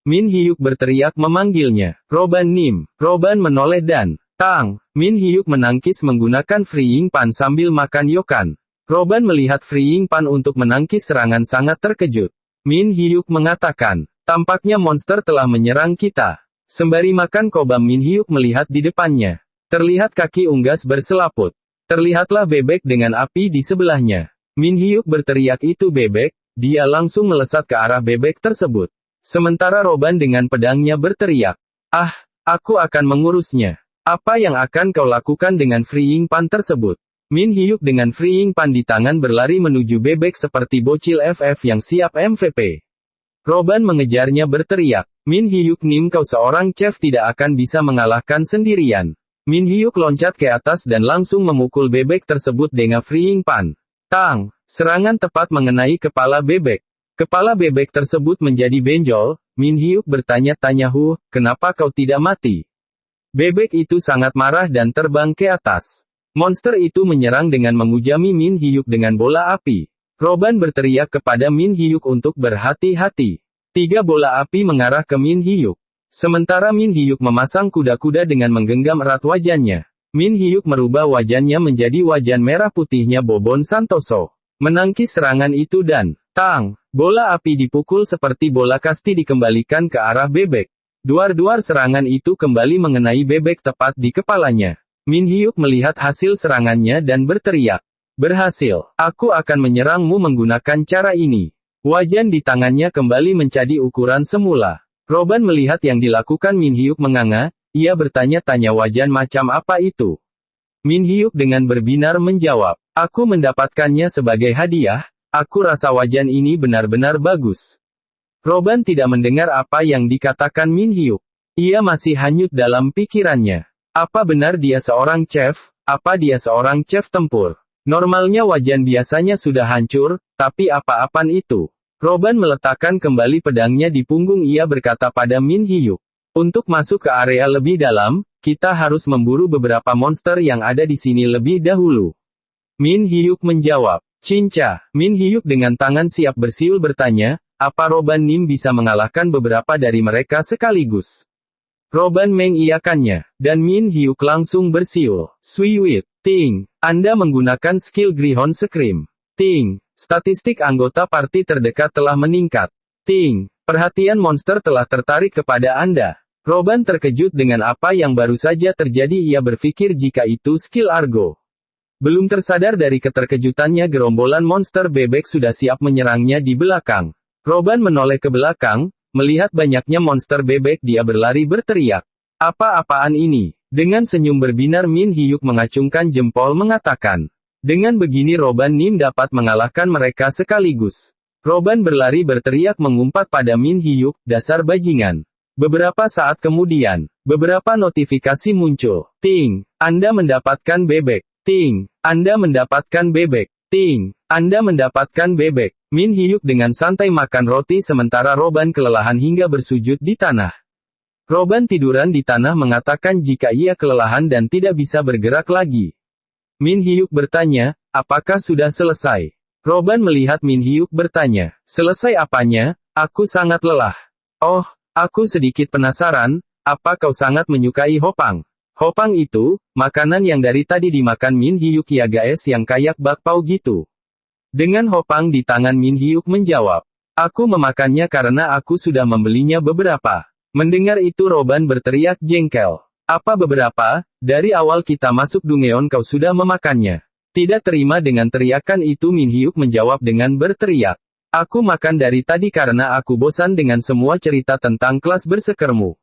Speaker 1: Min Hyuk berteriak memanggilnya. Ruban Nim. Ruban menoleh dan, tang. Min Hyuk menangkis menggunakan Freeing Pan sambil makan yokan. Ruban melihat Freeing Pan untuk menangkis serangan sangat terkejut. Min Hyuk mengatakan, tampaknya monster telah menyerang kita. Sembari makan kobam Min Hyuk melihat di depannya. Terlihat kaki unggas berselaput. Terlihatlah bebek dengan api di sebelahnya. Min Hyuk berteriak itu bebek, dia langsung melesat ke arah bebek tersebut. Sementara Ruban dengan pedangnya berteriak, ah, aku akan mengurusnya. Apa yang akan kau lakukan dengan Freeing Pan tersebut? Min Hyuk dengan Freeing Pan di tangan berlari menuju bebek seperti bocil FF yang siap MVP. Ruban mengejarnya berteriak, Min Hyuk Nim kau seorang chef tidak akan bisa mengalahkan sendirian. Min Hyuk loncat ke atas dan langsung memukul bebek tersebut dengan Freeing Pan. Tang, serangan tepat mengenai kepala bebek. Kepala bebek tersebut menjadi benjol. Min Hyuk bertanya-tanya kenapa kau tidak mati? Bebek itu sangat marah dan terbang ke atas. Monster itu menyerang dengan menghujami Min Hyuk dengan bola api. Ruban berteriak kepada Min Hyuk untuk berhati-hati. 3 bola api mengarah ke Min Hyuk. Sementara Min Hyuk memasang kuda-kuda dengan menggenggam erat wajannya. Min Hyuk merubah wajannya menjadi wajan merah putihnya Bobon Santoso. Menangkis serangan itu dan, tang, bola api dipukul seperti bola kasti dikembalikan ke arah bebek. Duar-duar serangan itu kembali mengenai bebek tepat di kepalanya. Min Hyuk melihat hasil serangannya dan berteriak. Berhasil, aku akan menyerangmu menggunakan cara ini. Wajan di tangannya kembali menjadi ukuran semula. Ruban melihat yang dilakukan Min Hyuk menganga. Ia bertanya-tanya wajan macam apa itu. Min Hyuk dengan berbinar menjawab, aku mendapatkannya sebagai hadiah, aku rasa wajan ini benar-benar bagus. Ruban tidak mendengar apa yang dikatakan Min Hyuk. Ia masih hanyut dalam pikirannya. Apa benar dia seorang chef? Apa dia seorang chef tempur? Normalnya wajan biasanya sudah hancur, tapi apa-apaan itu? Ruban meletakkan kembali pedangnya di punggung ia berkata pada Min Hyuk. Untuk masuk ke area lebih dalam, kita harus memburu beberapa monster yang ada di sini lebih dahulu. Min Hyuk menjawab, Cinca. Min Hyuk dengan tangan siap bersiul bertanya, apa Ruban Nim bisa mengalahkan beberapa dari mereka sekaligus? Ruban mengiyakannya, dan Min Hyuk langsung bersiul. Swiwit, Ting, Anda menggunakan skill Grihon Scream. Ting, statistik anggota party terdekat telah meningkat. Ting, perhatian monster telah tertarik kepada Anda. Ruban terkejut dengan apa yang baru saja terjadi ia berpikir jika itu skill Argo. Belum tersadar dari keterkejutannya gerombolan monster bebek sudah siap menyerangnya di belakang. Ruban menoleh ke belakang, melihat banyaknya monster bebek dia berlari berteriak. Apa-apaan ini? Dengan senyum berbinar Min Hyuk mengacungkan jempol mengatakan. Dengan begini Ruban Nim dapat mengalahkan mereka sekaligus. Ruban berlari berteriak mengumpat pada Min Hyuk, dasar bajingan. Beberapa saat kemudian, beberapa notifikasi muncul. Ting, Anda mendapatkan bebek. Ting, Anda mendapatkan bebek. Ting, Anda mendapatkan bebek. Min Hyuk dengan santai makan roti sementara Ruban kelelahan hingga bersujud di tanah. Ruban tiduran di tanah mengatakan jika ia kelelahan dan tidak bisa bergerak lagi. Min Hyuk bertanya, apakah sudah selesai? Ruban melihat Min Hyuk bertanya, selesai apanya? Aku sangat lelah. Oh, aku sedikit penasaran, apa kau sangat menyukai Hopang? Hopang itu, makanan yang dari tadi dimakan Min Hyuk ya guys, yang kayak bakpao gitu. Dengan Hopang di tangan, Min Hyuk menjawab, aku memakannya karena aku sudah membelinya beberapa. Mendengar itu Roban berteriak jengkel. Apa beberapa? Dari awal kita masuk Dungeon kau sudah memakannya. Tidak terima dengan teriakan itu, Min Hyuk menjawab dengan berteriak. Aku makan dari tadi karena aku bosan dengan semua cerita tentang kelas bersekermu.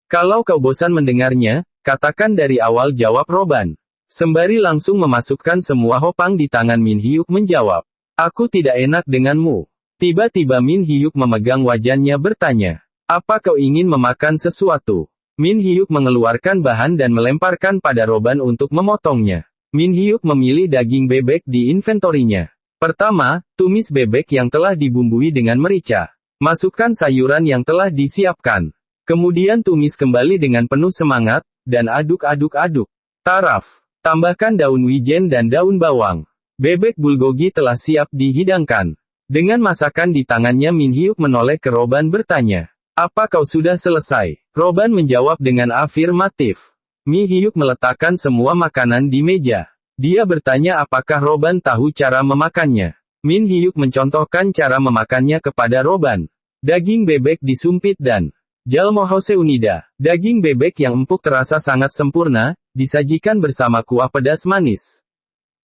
Speaker 1: Kalau kau bosan mendengarnya, katakan dari awal, jawab Roban. Sembari langsung memasukkan semua Hopang di tangan, Min Hyuk menjawab. Aku tidak enak denganmu. Tiba-tiba Min Hyuk memegang wajannya bertanya. Apa kau ingin memakan sesuatu? Min Hyuk mengeluarkan bahan dan melemparkan pada Roban untuk memotongnya. Min Hyuk memilih daging bebek di inventorinya. Pertama, tumis bebek yang telah dibumbui dengan merica. Masukkan sayuran yang telah disiapkan. Kemudian tumis kembali dengan penuh semangat, dan aduk-aduk-aduk. Taraf. Tambahkan daun wijen dan daun bawang. Bebek bulgogi telah siap dihidangkan. Dengan masakan di tangannya, Min Hyuk menoleh ke Roban bertanya. Apa kau sudah selesai? Roban menjawab dengan afirmatif. Min Hyuk meletakkan semua makanan di meja. Dia bertanya apakah Roban tahu cara memakannya. Min Hyuk mencontohkan cara memakannya kepada Roban. Daging bebek disumpit dan jalmo hose unida. Daging bebek yang empuk terasa sangat sempurna, disajikan bersama kuah pedas manis.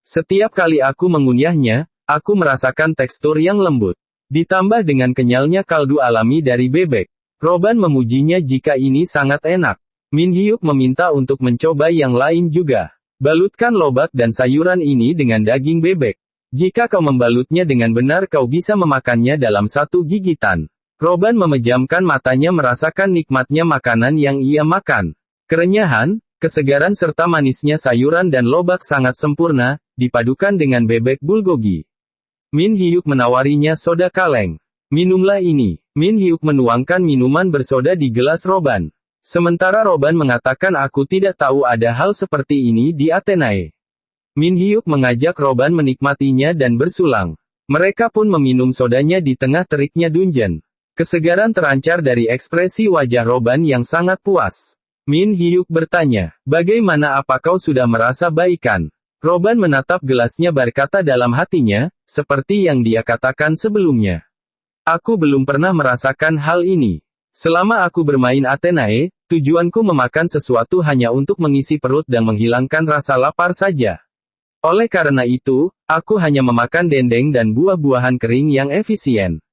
Speaker 1: Setiap kali aku mengunyahnya, aku merasakan tekstur yang lembut. Ditambah dengan kenyalnya kaldu alami dari bebek. Roban memujinya jika ini sangat enak. Min Hyuk meminta untuk mencoba yang lain juga. Balutkan lobak dan sayuran ini dengan daging bebek. Jika kau membalutnya dengan benar, kau bisa memakannya dalam satu gigitan. Roban memejamkan matanya merasakan nikmatnya makanan yang ia makan. Kerenyahan, kesegaran serta manisnya sayuran dan lobak sangat sempurna, dipadukan dengan bebek bulgogi. Min Hyuk menawarinya soda kaleng. Minumlah ini. Min Hyuk menuangkan minuman bersoda di gelas Roban. Sementara Roban mengatakan aku tidak tahu ada hal seperti ini di Athenae. Min Hyuk mengajak Roban menikmatinya dan bersulang. Mereka pun meminum sodanya di tengah teriknya dungeon. Kesegaran terancar dari ekspresi wajah Roban yang sangat puas. Min Hyuk bertanya, bagaimana, apa kau sudah merasa baikan? Roban menatap gelasnya berkata dalam hatinya, seperti yang dia katakan sebelumnya. Aku belum pernah merasakan hal ini. Selama aku bermain Athenae, tujuanku memakan sesuatu hanya untuk mengisi perut dan menghilangkan rasa lapar saja. Oleh karena itu, aku hanya memakan dendeng dan buah-buahan kering yang efisien.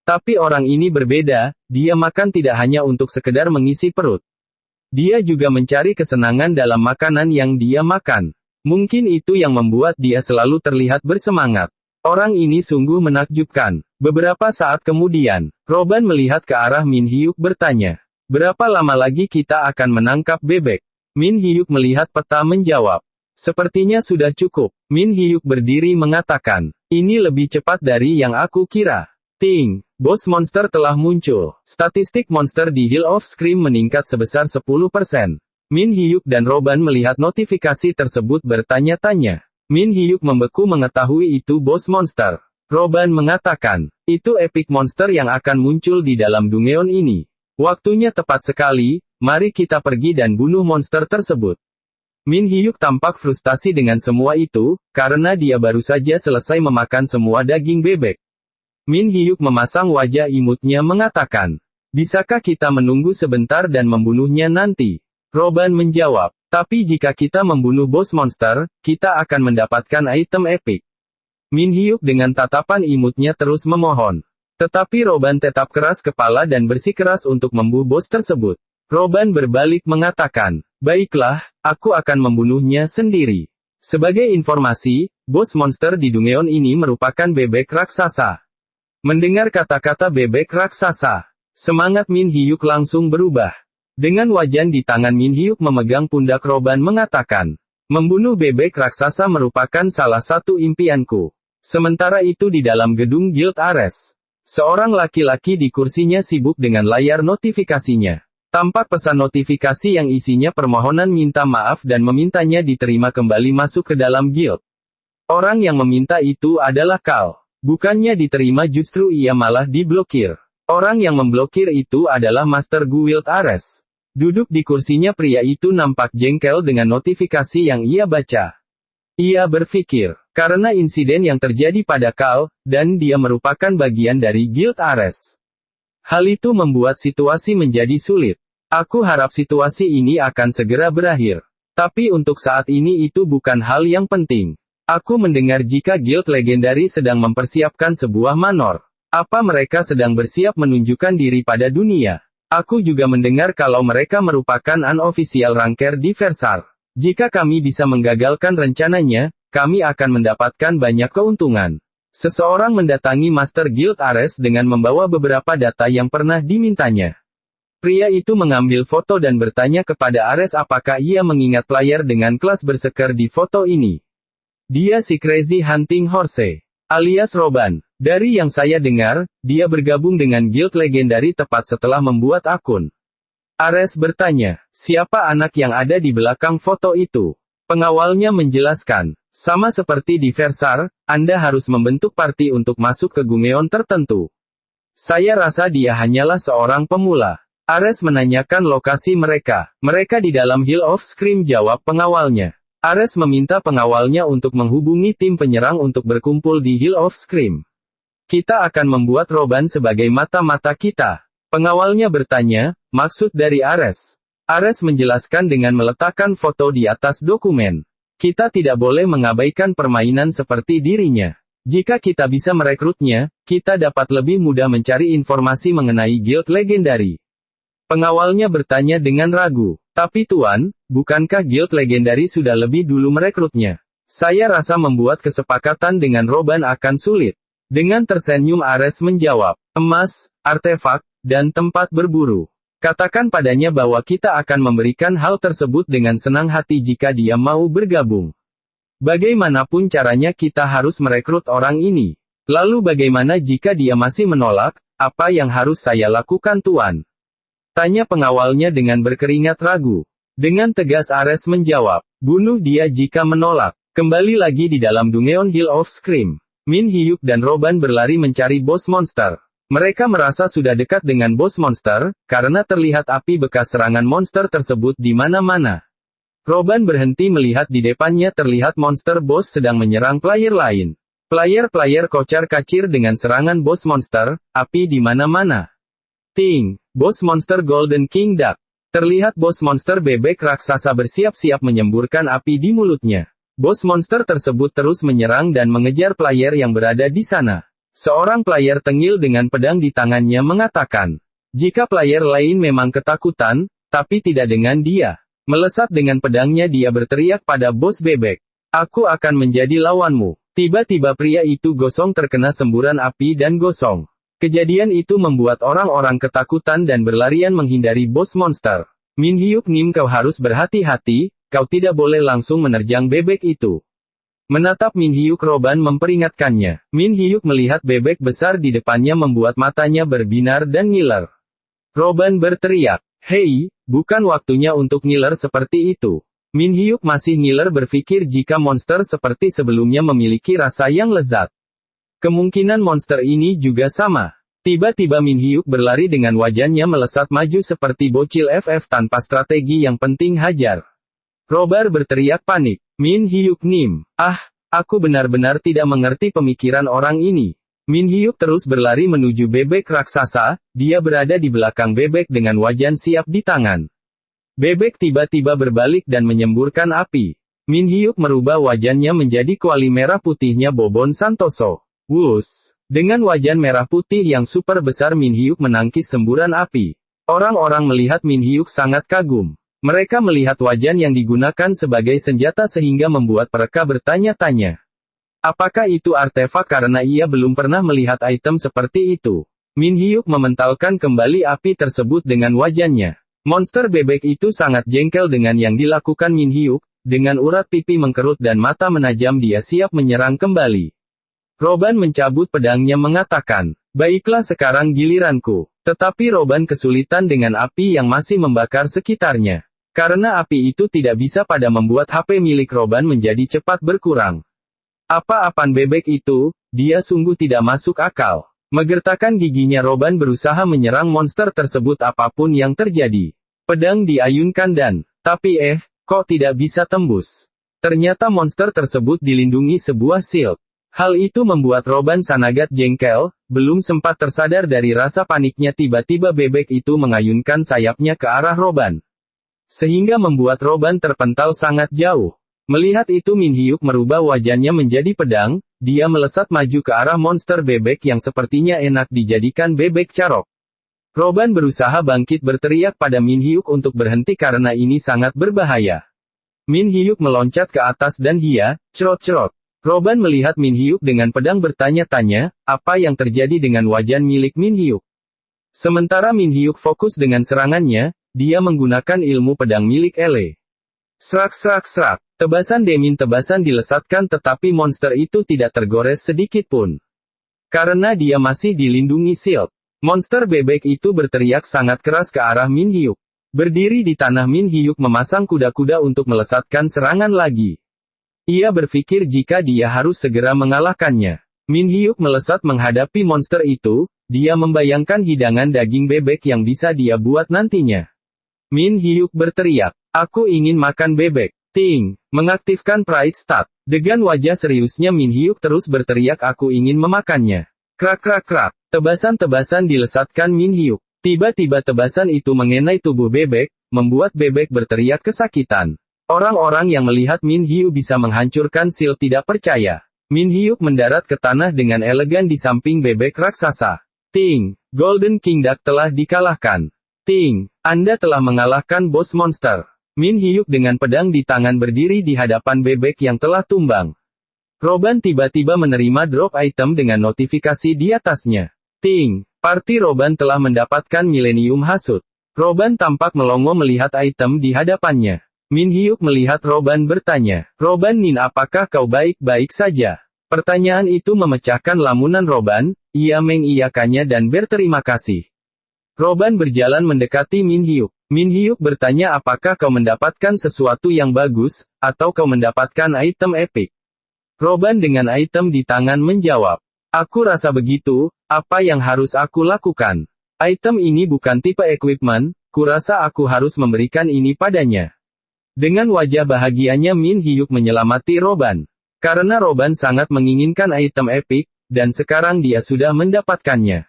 Speaker 1: Tapi orang ini berbeda, dia makan tidak hanya untuk sekedar mengisi perut. Dia juga mencari kesenangan dalam makanan yang dia makan. Mungkin itu yang membuat dia selalu terlihat bersemangat. Orang ini sungguh menakjubkan. Beberapa saat kemudian, Roban melihat ke arah Min Hyuk bertanya, berapa lama lagi kita akan menangkap bebek? Min Hyuk melihat peta menjawab, sepertinya sudah cukup. Min Hyuk berdiri mengatakan, ini lebih cepat dari yang aku kira. Ting, bos monster telah muncul. Statistik monster di Hill of Scream meningkat sebesar 10%. Min Hyuk dan Roban melihat notifikasi tersebut bertanya-tanya. Min Hyuk membeku mengetahui itu bos monster. Roban mengatakan, itu epic monster yang akan muncul di dalam Dungeon ini. Waktunya tepat sekali, mari kita pergi dan bunuh monster tersebut. Min Hyuk tampak frustasi dengan semua itu, karena dia baru saja selesai memakan semua daging bebek. Min Hyuk memasang wajah imutnya mengatakan, bisakah kita menunggu sebentar dan membunuhnya nanti? Roban menjawab, tapi jika kita membunuh bos monster, kita akan mendapatkan item epic. Min Hyuk dengan tatapan imutnya terus memohon. Tetapi Roban tetap keras kepala dan bersikeras untuk membunuh bos tersebut. Roban berbalik mengatakan, baiklah, aku akan membunuhnya sendiri. Sebagai informasi, bos monster di Dungeon ini merupakan bebek raksasa. Mendengar kata-kata bebek raksasa, semangat Min Hyuk langsung berubah. Dengan wajan di tangan, Min Hyuk memegang pundak Roban mengatakan, membunuh bebek raksasa merupakan salah satu impianku. Sementara itu di dalam gedung Guild Ares, seorang laki-laki di kursinya sibuk dengan layar notifikasinya. Tampak pesan notifikasi yang isinya permohonan minta maaf dan memintanya diterima kembali masuk ke dalam guild. Orang yang meminta itu adalah Kal. Bukannya diterima, justru ia malah diblokir. Orang yang memblokir itu adalah Master Guild Ares. Duduk di kursinya pria itu nampak jengkel dengan notifikasi yang ia baca. Ia berpikir, karena insiden yang terjadi pada Carl, dan dia merupakan bagian dari Guild Ares. Hal itu membuat situasi menjadi sulit. Aku harap situasi ini akan segera berakhir. Tapi untuk saat ini itu bukan hal yang penting. Aku mendengar jika Guild Legendary sedang mempersiapkan sebuah manor. Apa mereka sedang bersiap menunjukkan diri pada dunia? Aku juga mendengar kalau mereka merupakan unofficial ranker di Versar. Jika kami bisa menggagalkan rencananya, kami akan mendapatkan banyak keuntungan. Seseorang mendatangi Master Guild Ares dengan membawa beberapa data yang pernah dimintanya. Pria itu mengambil foto dan bertanya kepada Ares apakah ia mengingat player dengan kelas berseker di foto ini. Dia si Crazy Hunting Horse, alias Roban. Dari yang saya dengar, dia bergabung dengan Guild Legendary tepat setelah membuat akun. Ares bertanya, siapa anak yang ada di belakang foto itu? Pengawalnya menjelaskan, sama seperti di Versar, Anda harus membentuk party untuk masuk ke Gungeon tertentu. Saya rasa dia hanyalah seorang pemula. Ares menanyakan lokasi mereka. Mereka di dalam Hill of Scream, jawab pengawalnya. Ares meminta pengawalnya untuk menghubungi tim penyerang untuk berkumpul di Hill of Scream. Kita akan membuat Roban sebagai mata-mata kita. Pengawalnya bertanya, maksud dari Ares. Ares menjelaskan dengan meletakkan foto di atas dokumen. Kita tidak boleh mengabaikan permainan seperti dirinya. Jika kita bisa merekrutnya, kita dapat lebih mudah mencari informasi mengenai Guild Legendary. Pengawalnya bertanya dengan ragu. Tapi Tuan, bukankah Guild Legendary sudah lebih dulu merekrutnya? Saya rasa membuat kesepakatan dengan Roban akan sulit. Dengan tersenyum Ares menjawab, emas, artefak, dan tempat berburu. Katakan padanya bahwa kita akan memberikan hal tersebut dengan senang hati jika dia mau bergabung. Bagaimanapun caranya kita harus merekrut orang ini. Lalu bagaimana jika dia masih menolak, apa yang harus saya lakukan Tuan? Tanya pengawalnya dengan berkeringat ragu. Dengan tegas Ares menjawab, bunuh dia jika menolak. Kembali lagi di dalam Dungeon Hill of Scream. Min Hyuk dan Roban berlari mencari bos monster. Mereka merasa sudah dekat dengan bos monster, karena terlihat api bekas serangan monster tersebut di mana-mana. Roban berhenti melihat di depannya terlihat monster bos sedang menyerang player lain. Player-player kocar-kacir dengan serangan bos monster, api di mana-mana. Ting, bos monster Golden King Duck. Terlihat bos monster bebek raksasa bersiap-siap menyemburkan api di mulutnya. Bos monster tersebut terus menyerang dan mengejar player yang berada di sana. Seorang player tengil dengan pedang di tangannya mengatakan, jika player lain memang ketakutan, tapi tidak dengan dia. Melesat dengan pedangnya dia berteriak pada bos bebek. Aku akan menjadi lawanmu. Tiba-tiba pria itu gosong terkena semburan api dan gosong. Kejadian itu membuat orang-orang ketakutan dan berlarian menghindari bos monster. Min Hyuk Nim, kau harus berhati-hati, kau tidak boleh langsung menerjang bebek itu. Menatap Min Hyuk, Roban memperingatkannya. Min Hyuk melihat bebek besar di depannya membuat matanya berbinar dan ngiler. Roban berteriak, hei, bukan waktunya untuk ngiler seperti itu. Min Hyuk masih ngiler berpikir jika monster seperti sebelumnya memiliki rasa yang lezat. Kemungkinan monster ini juga sama. Tiba-tiba Min Hyuk berlari dengan wajahnya melesat maju seperti bocil FF tanpa strategi yang penting hajar. Robar berteriak panik. Min Hyuk Nim. Aku benar-benar tidak mengerti pemikiran orang ini. Min Hyuk terus berlari menuju bebek raksasa, dia berada di belakang bebek dengan wajan siap di tangan. Bebek tiba-tiba berbalik dan menyemburkan api. Min Hyuk merubah wajannya menjadi kuali merah putihnya Bobon Santoso. Wus! Dengan wajan merah putih yang super besar Min Hyuk menangkis semburan api. Orang-orang melihat Min Hyuk sangat kagum. Mereka melihat wajan yang digunakan sebagai senjata sehingga membuat mereka bertanya-tanya. Apakah itu artefak karena ia belum pernah melihat item seperti itu? Min Hyuk mementalkan kembali api tersebut dengan wajannya. Monster bebek itu sangat jengkel dengan yang dilakukan Min Hyuk. Dengan urat pipi mengkerut dan mata menajam dia siap menyerang kembali. Roban mencabut pedangnya mengatakan, baiklah sekarang giliranku. Tetapi Roban kesulitan dengan api yang masih membakar sekitarnya. Karena api itu tidak bisa pada membuat HP milik Roban menjadi cepat berkurang. Apa-apaan bebek itu, dia sungguh tidak masuk akal. Menggertakkan giginya Roban berusaha menyerang monster tersebut apapun yang terjadi. Pedang diayunkan dan, tapi kok tidak bisa tembus. Ternyata monster tersebut dilindungi sebuah shield. Hal itu membuat Roban sangat jengkel, belum sempat tersadar dari rasa paniknya tiba-tiba bebek itu mengayunkan sayapnya ke arah Roban. Sehingga membuat Roban terpental sangat jauh. Melihat itu Min Hyuk merubah wajahnya menjadi pedang, dia melesat maju ke arah monster bebek yang sepertinya enak dijadikan bebek carok. Roban berusaha bangkit berteriak pada Min Hyuk untuk berhenti karena ini sangat berbahaya. Min Hyuk meloncat ke atas dan cerot-cerot. Roban melihat Min Hyuk dengan pedang bertanya-tanya, apa yang terjadi dengan wajah milik Min Hyuk. Sementara Min Hyuk fokus dengan serangannya, dia menggunakan ilmu pedang milik Ele. Serak, tebasan tebasan dilesatkan tetapi monster itu tidak tergores sedikit pun. Karena dia masih dilindungi shield. Monster bebek itu berteriak sangat keras ke arah Min Hyuk. Berdiri di tanah Min Hyuk memasang kuda-kuda untuk melesatkan serangan lagi. Ia berpikir jika dia harus segera mengalahkannya. Min Hyuk melesat menghadapi monster itu, dia membayangkan hidangan daging bebek yang bisa dia buat nantinya. Min Hyuk berteriak, aku ingin makan bebek. Ting, mengaktifkan Pride Stat. Dengan wajah seriusnya Min Hyuk terus berteriak aku ingin memakannya. Krak, tebasan-tebasan dilesatkan Min Hyuk. Tiba-tiba tebasan itu mengenai tubuh bebek, membuat bebek berteriak kesakitan. Orang-orang yang melihat Min Hyuk bisa menghancurkan shield tidak percaya. Min Hyuk mendarat ke tanah dengan elegan di samping bebek raksasa. Ting, Golden King Duck telah dikalahkan. Ting, Anda telah mengalahkan bos monster. Min Hyuk dengan pedang di tangan berdiri di hadapan bebek yang telah tumbang. Roban tiba-tiba menerima drop item dengan notifikasi di atasnya. Ting, party Roban telah mendapatkan Millennium Hasut. Roban tampak melongo melihat item di hadapannya. Min Hyuk melihat Roban bertanya, Roban Nin apakah kau baik-baik saja? Pertanyaan itu memecahkan lamunan Roban, ia mengiyakannya dan berterima kasih. Roban berjalan mendekati Min Hyuk. Min Hyuk bertanya apakah kau mendapatkan sesuatu yang bagus, atau kau mendapatkan item epic? Roban dengan item di tangan menjawab, aku rasa begitu, apa yang harus aku lakukan? Item ini bukan tipe equipment, kurasa aku harus memberikan ini padanya. Dengan wajah bahagianya Min Hyuk menyelamati Roban. Karena Roban sangat menginginkan item epic, dan sekarang dia sudah mendapatkannya.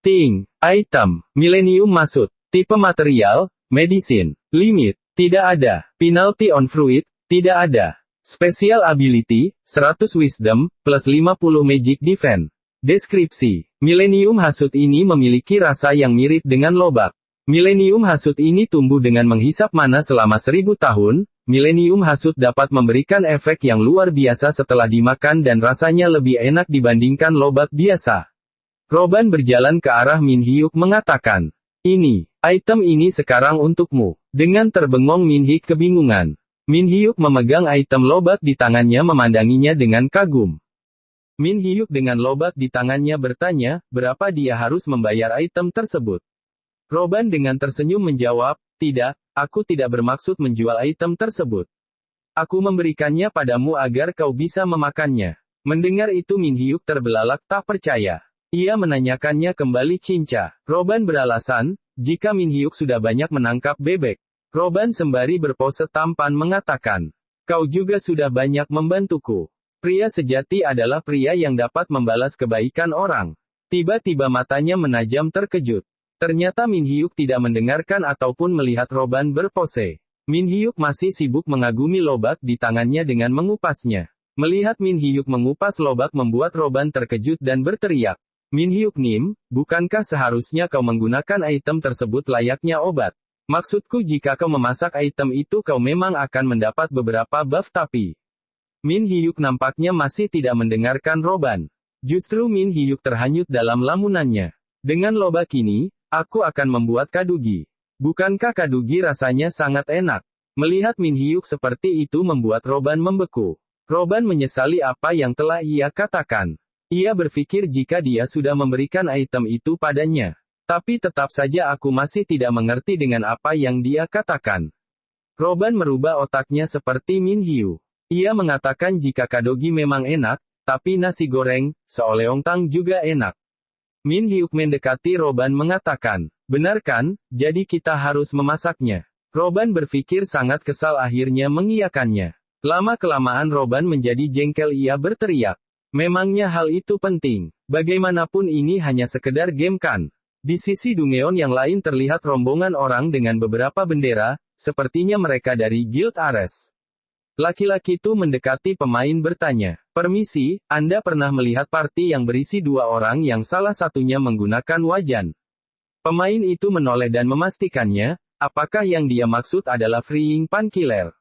Speaker 1: Ting, item, Millennium Masut, tipe material, medicine, limit, tidak ada, penalty on fruit, tidak ada. Special ability, 100 wisdom, plus 50 magic defense. Deskripsi, Millennium Hasut ini memiliki rasa yang mirip dengan lobak. Millennium Hasut ini tumbuh dengan menghisap mana selama 1000 tahun, Millennium Hasut dapat memberikan efek yang luar biasa setelah dimakan dan rasanya lebih enak dibandingkan lobak biasa. Roban berjalan ke arah Min Hyuk mengatakan, ini, item ini sekarang untukmu. Dengan terbengong Min Hyuk kebingungan. Min Hyuk memegang item lobak di tangannya memandanginya dengan kagum. Min Hyuk dengan lobak di tangannya bertanya, berapa dia harus membayar item tersebut? Roban dengan tersenyum menjawab, tidak, aku tidak bermaksud menjual item tersebut. Aku memberikannya padamu agar kau bisa memakannya. Mendengar itu Min Hyuk terbelalak tak percaya. Ia menanyakannya kembali cinca. Roban beralasan, jika Min Hyuk sudah banyak menangkap bebek. Roban sembari berpose tampan mengatakan, kau juga sudah banyak membantuku. Pria sejati adalah pria yang dapat membalas kebaikan orang. Tiba-tiba matanya menajam terkejut. Ternyata Min Hyuk tidak mendengarkan ataupun melihat Roban berpose. Min Hyuk masih sibuk mengagumi lobak di tangannya dengan mengupasnya. Melihat Min Hyuk mengupas lobak membuat Roban terkejut dan berteriak. Min Hyuk Nim, bukankah seharusnya kau menggunakan item tersebut layaknya obat? Maksudku jika kau memasak item itu kau memang akan mendapat beberapa buff tapi. Min Hyuk nampaknya masih tidak mendengarkan Roban. Justru Min Hyuk terhanyut dalam lamunannya. Dengan lobak ini, aku akan membuat kadugi. Bukankah kadugi rasanya sangat enak? Melihat Min Hyuk seperti itu membuat Roban membeku. Roban menyesali apa yang telah ia katakan. Ia berpikir jika dia sudah memberikan item itu padanya. Tapi tetap saja aku masih tidak mengerti dengan apa yang dia katakan. Roban merubah otaknya seperti Min Hyuk. Ia mengatakan jika kadogi memang enak, tapi nasi goreng, seoleongtang juga enak. Min Hyuk mendekati Roban mengatakan, Benar kan? Jadi kita harus memasaknya. Robin berpikir sangat kesal akhirnya mengiyakannya. Lama-kelamaan Robin menjadi jengkel ia berteriak. Memangnya hal itu penting? Bagaimanapun ini hanya sekedar game kan? Di sisi Dungeon yang lain terlihat rombongan orang dengan beberapa bendera, sepertinya mereka dari Guild Ares. Laki-laki itu mendekati pemain bertanya, "Permisi, Anda pernah melihat party yang berisi 2 orang yang salah satunya menggunakan wajan?" Pemain itu menoleh dan memastikannya, apakah yang dia maksud adalah Freeing Painkiller.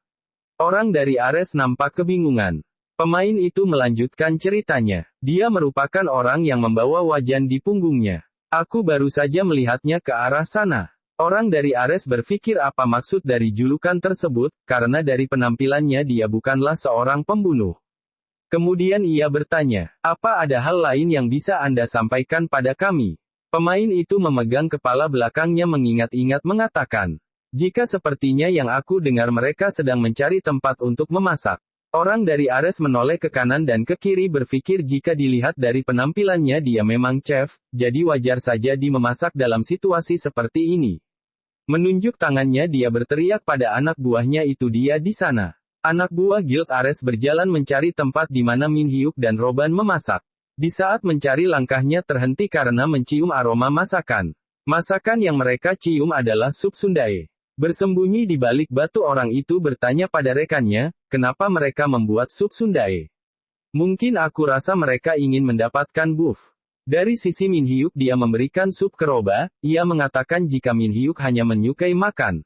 Speaker 1: Orang dari Ares nampak kebingungan. Pemain itu melanjutkan ceritanya. Dia merupakan orang yang membawa wajan di punggungnya. Aku baru saja melihatnya ke arah sana. Orang dari Ares berpikir apa maksud dari julukan tersebut, karena dari penampilannya dia bukanlah seorang pembunuh. Kemudian ia bertanya, "Apa ada hal lain yang bisa Anda sampaikan pada kami?" Pemain itu memegang kepala belakangnya mengingat-ingat mengatakan, "Jika sepertinya yang aku dengar mereka sedang mencari tempat untuk memasak." Orang dari Ares menoleh ke kanan dan ke kiri berpikir jika dilihat dari penampilannya dia memang chef, jadi wajar saja dia memasak dalam situasi seperti ini. Menunjuk tangannya dia berteriak pada anak buahnya itu dia di sana. Anak buah Guild Ares berjalan mencari tempat di mana Min Hyuk dan Robin memasak. Di saat mencari langkahnya terhenti karena mencium aroma masakan. Masakan yang mereka cium adalah sup sundae. Bersembunyi di balik batu orang itu bertanya pada rekannya, kenapa mereka membuat sup sundae. Mungkin aku rasa mereka ingin mendapatkan buff. Dari sisi Min Hyuk dia memberikan sup ke Roba, ia mengatakan jika Min Hyuk hanya menyukai makan.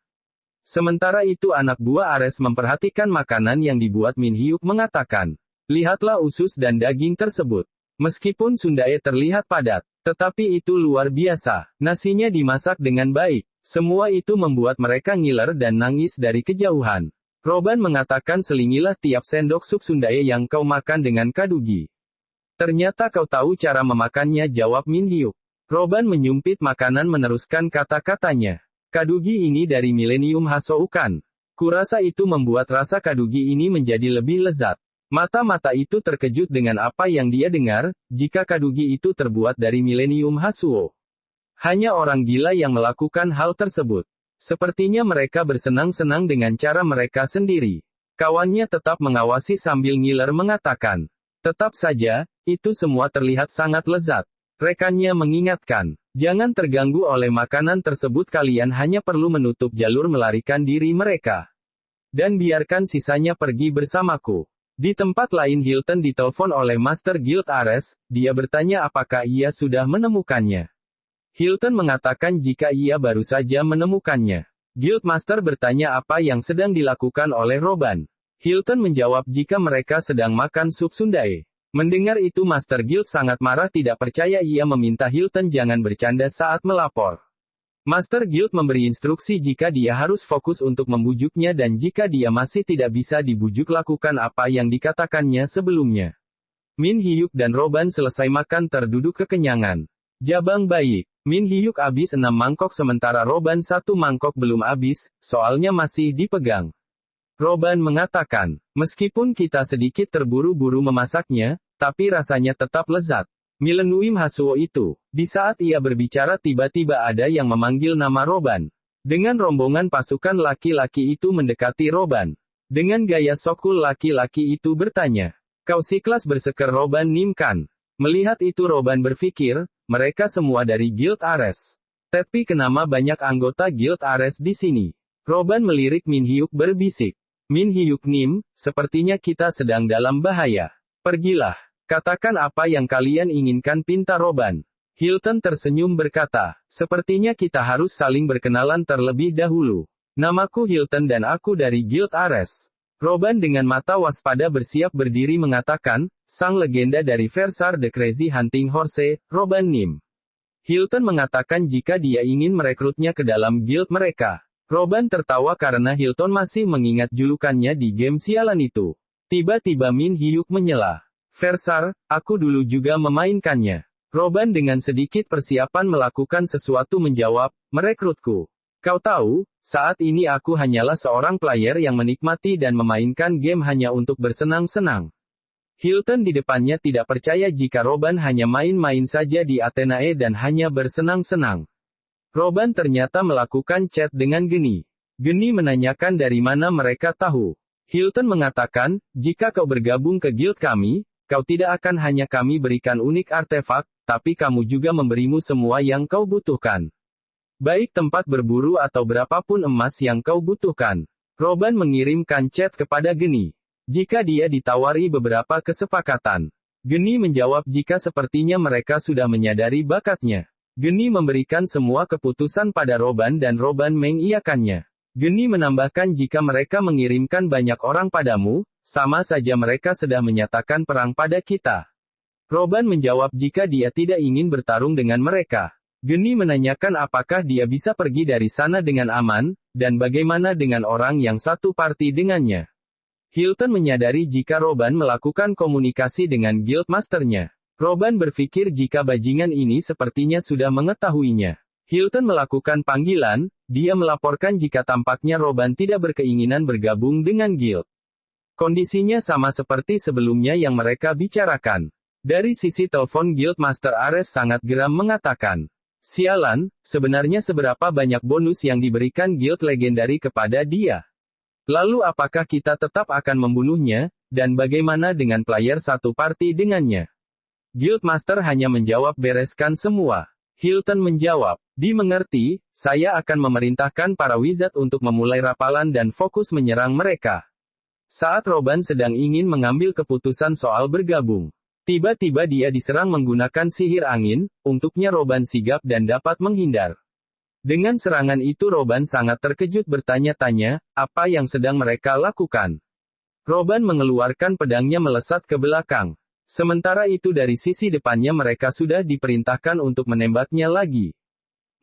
Speaker 1: Sementara itu anak buah Ares memperhatikan makanan yang dibuat Min Hyuk mengatakan, lihatlah usus dan daging tersebut. Meskipun sundae terlihat padat, tetapi itu luar biasa. Nasinya dimasak dengan baik. Semua itu membuat mereka ngiler dan nangis dari kejauhan. Robin mengatakan selingilah tiap sendok sup sundae yang kau makan dengan kadugi. Ternyata kau tahu cara memakannya, jawab Min Hyuk. Robin menyumpit makanan meneruskan kata-katanya. Kadugi ini dari Millennium Hasoukan. Kurasa itu membuat rasa kadugi ini menjadi lebih lezat. Mata-mata itu terkejut dengan apa yang dia dengar, jika kadugi itu terbuat dari Millennium Hasuo. Hanya orang gila yang melakukan hal tersebut. Sepertinya mereka bersenang-senang dengan cara mereka sendiri. Kawannya tetap mengawasi sambil ngiler mengatakan, tetap saja, itu semua terlihat sangat lezat. Rekannya mengingatkan, jangan terganggu oleh makanan tersebut, kalian hanya perlu menutup jalur melarikan diri mereka. Dan biarkan sisanya pergi bersamaku. Di tempat lain Hilton ditelepon oleh Master Guild Ares, dia bertanya apakah ia sudah menemukannya. Hilton mengatakan jika ia baru saja menemukannya. Guildmaster bertanya apa yang sedang dilakukan oleh Robin. Hilton menjawab jika mereka sedang makan sup sundae. Mendengar itu Master Guild sangat marah, tidak percaya, ia meminta Hilton jangan bercanda saat melapor. Master Guild memberi instruksi jika dia harus fokus untuk membujuknya dan jika dia masih tidak bisa dibujuk lakukan apa yang dikatakannya sebelumnya. Min Hyuk dan Robin selesai makan terduduk kekenyangan. Jabang baik. Min Hyuk habis 6 mangkok sementara Robin 1 mangkok belum habis, soalnya masih dipegang. Robin mengatakan, meskipun kita sedikit terburu-buru memasaknya, tapi rasanya tetap lezat. Millennium Hasuo itu. Di saat ia berbicara tiba-tiba ada yang memanggil nama Robin. Dengan rombongan pasukan laki-laki itu mendekati Robin. Dengan gaya sokul laki-laki itu bertanya, kau si kelas berseker Robin Nim kan? Melihat itu Robin berpikir, mereka semua dari Guild Ares. Tapi kenapa banyak anggota Guild Ares di sini? Robin melirik Min Hyuk berbisik. Min Hyuk Nim, sepertinya kita sedang dalam bahaya. Pergilah. Katakan apa yang kalian inginkan, pinta Robin. Hilton tersenyum berkata, sepertinya kita harus saling berkenalan terlebih dahulu. Namaku Hilton dan aku dari Guild Ares. Robin dengan mata waspada bersiap berdiri mengatakan, sang legenda dari Versar the Crazy Hunting Horse, Robin Nim. Hilton mengatakan jika dia ingin merekrutnya ke dalam guild mereka. Robin tertawa karena Hilton masih mengingat julukannya di game sialan itu. Tiba-tiba Min Hyuk menyela. Versar, aku dulu juga memainkannya. Robin dengan sedikit persiapan melakukan sesuatu menjawab, merekrutku. Kau tahu, saat ini aku hanyalah seorang player yang menikmati dan memainkan game hanya untuk bersenang-senang. Hilton di depannya tidak percaya jika Robin hanya main-main saja di Athenae dan hanya bersenang-senang. Robin ternyata melakukan chat dengan Geni. Geni menanyakan dari mana mereka tahu. Hilton mengatakan, jika kau bergabung ke guild kami, kau tidak akan hanya kami berikan unik artefak, tapi kamu juga memberimu semua yang kau butuhkan. Baik tempat berburu atau berapapun emas yang kau butuhkan. Robin mengirimkan chat kepada Geni. Jika dia ditawari beberapa kesepakatan. Geni menjawab jika sepertinya mereka sudah menyadari bakatnya. Geni memberikan semua keputusan pada Robin dan Robin mengiyakannya. Geni menambahkan jika mereka mengirimkan banyak orang padamu, sama saja mereka sedang menyatakan perang pada kita. Robin menjawab jika dia tidak ingin bertarung dengan mereka. Geni menanyakan apakah dia bisa pergi dari sana dengan aman, dan bagaimana dengan orang yang satu parti dengannya. Hilton menyadari jika Robin melakukan komunikasi dengan guild masternya. Robin berpikir jika bajingan ini sepertinya sudah mengetahuinya. Hilton melakukan panggilan, dia melaporkan jika tampaknya Robin tidak berkeinginan bergabung dengan guild. Kondisinya sama seperti sebelumnya yang mereka bicarakan. Dari sisi telepon Guild Master Ares sangat geram mengatakan, sialan, sebenarnya seberapa banyak bonus yang diberikan guild legendari kepada dia? Lalu apakah kita tetap akan membunuhnya, dan bagaimana dengan player satu party dengannya? Guildmaster hanya menjawab bereskan semua. Hilton menjawab, dimengerti, saya akan memerintahkan para wizard untuk memulai rapalan dan fokus menyerang mereka. Saat Robin sedang ingin mengambil keputusan soal bergabung. Tiba-tiba dia diserang menggunakan sihir angin, untuknya Robin sigap dan dapat menghindar. Dengan serangan itu Robin sangat terkejut bertanya-tanya, apa yang sedang mereka lakukan? Robin mengeluarkan pedangnya melesat ke belakang. Sementara itu dari sisi depannya mereka sudah diperintahkan untuk menembaknya lagi.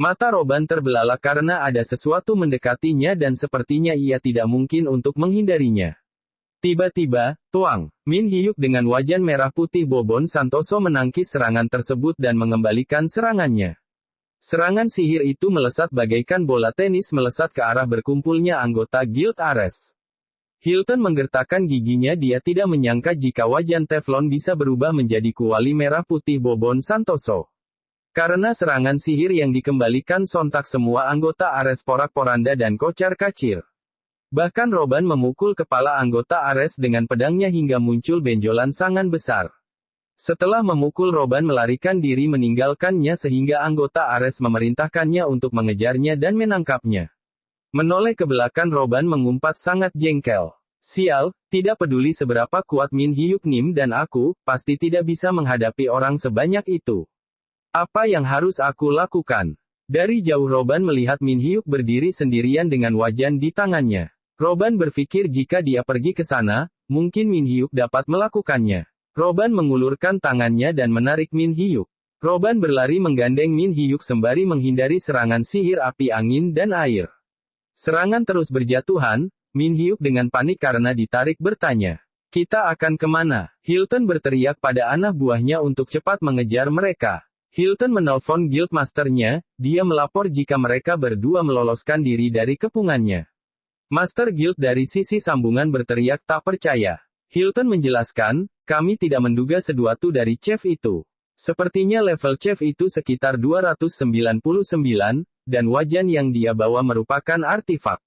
Speaker 1: Mata Robin terbelalak karena ada sesuatu mendekatinya dan sepertinya ia tidak mungkin untuk menghindarinya. Tiba-tiba, tuang, Min Hyuk dengan wajan merah putih Bobon Santoso menangkis serangan tersebut dan mengembalikan serangannya. Serangan sihir itu melesat bagaikan bola tenis melesat ke arah berkumpulnya anggota Guild Ares. Hilton menggertakkan giginya, dia tidak menyangka jika wajan teflon bisa berubah menjadi kuali merah putih Bobon Santoso. Karena serangan sihir yang dikembalikan sontak semua anggota Ares porak-poranda dan kocar-kacir. Bahkan Robin memukul kepala anggota Ares dengan pedangnya hingga muncul benjolan sangat besar. Setelah memukul Robin melarikan diri meninggalkannya sehingga anggota Ares memerintahkannya untuk mengejarnya dan menangkapnya. Menoleh ke belakang Robin mengumpat sangat jengkel. Sial, tidak peduli seberapa kuat Min Hyuk Nim dan aku, pasti tidak bisa menghadapi orang sebanyak itu. Apa yang harus aku lakukan? Dari jauh Robin melihat Min Hyuk berdiri sendirian dengan wajan di tangannya. Robin berpikir jika dia pergi ke sana, mungkin Min Hyuk dapat melakukannya. Robin mengulurkan tangannya dan menarik Min Hyuk. Robin berlari menggandeng Min Hyuk sembari menghindari serangan sihir api angin dan air. Serangan terus berjatuhan, Min Hyuk dengan panik karena ditarik bertanya, kita akan kemana? Hilton berteriak pada anak buahnya untuk cepat mengejar mereka. Hilton menelpon guildmasternya, dia melapor jika mereka berdua meloloskan diri dari kepungannya. Master Guild dari sisi sambungan berteriak tak percaya. Hilton menjelaskan, kami tidak menduga sesuatu dari chef itu. Sepertinya level chef itu sekitar 299, dan wajan yang dia bawa merupakan artifak.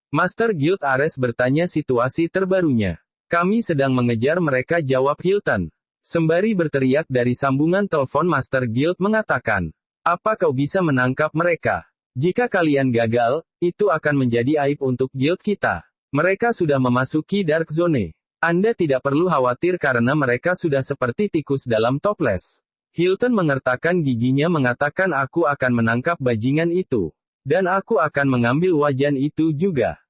Speaker 1: Master Guild Ares bertanya situasi terbarunya. Kami sedang mengejar mereka, jawab Hilton. Sembari berteriak dari sambungan telepon Master Guild mengatakan, apa kau bisa menangkap mereka? Jika kalian gagal, itu akan menjadi aib untuk guild kita. Mereka sudah memasuki Dark Zone. Anda tidak perlu khawatir karena mereka sudah seperti tikus dalam toples. Hilton mengertakkan giginya mengatakan aku akan menangkap bajingan itu. Dan aku akan mengambil wajan itu juga.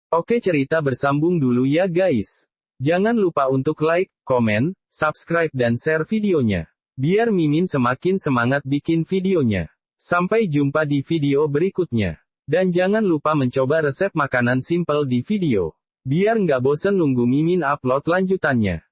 Speaker 1: Oke, cerita bersambung dulu ya guys. Jangan lupa untuk like, komen, subscribe dan share videonya. Biar Mimin semakin semangat bikin videonya. Sampai jumpa di video berikutnya. Dan jangan lupa mencoba resep makanan simple di video. Biar nggak bosen nunggu Mimin upload lanjutannya.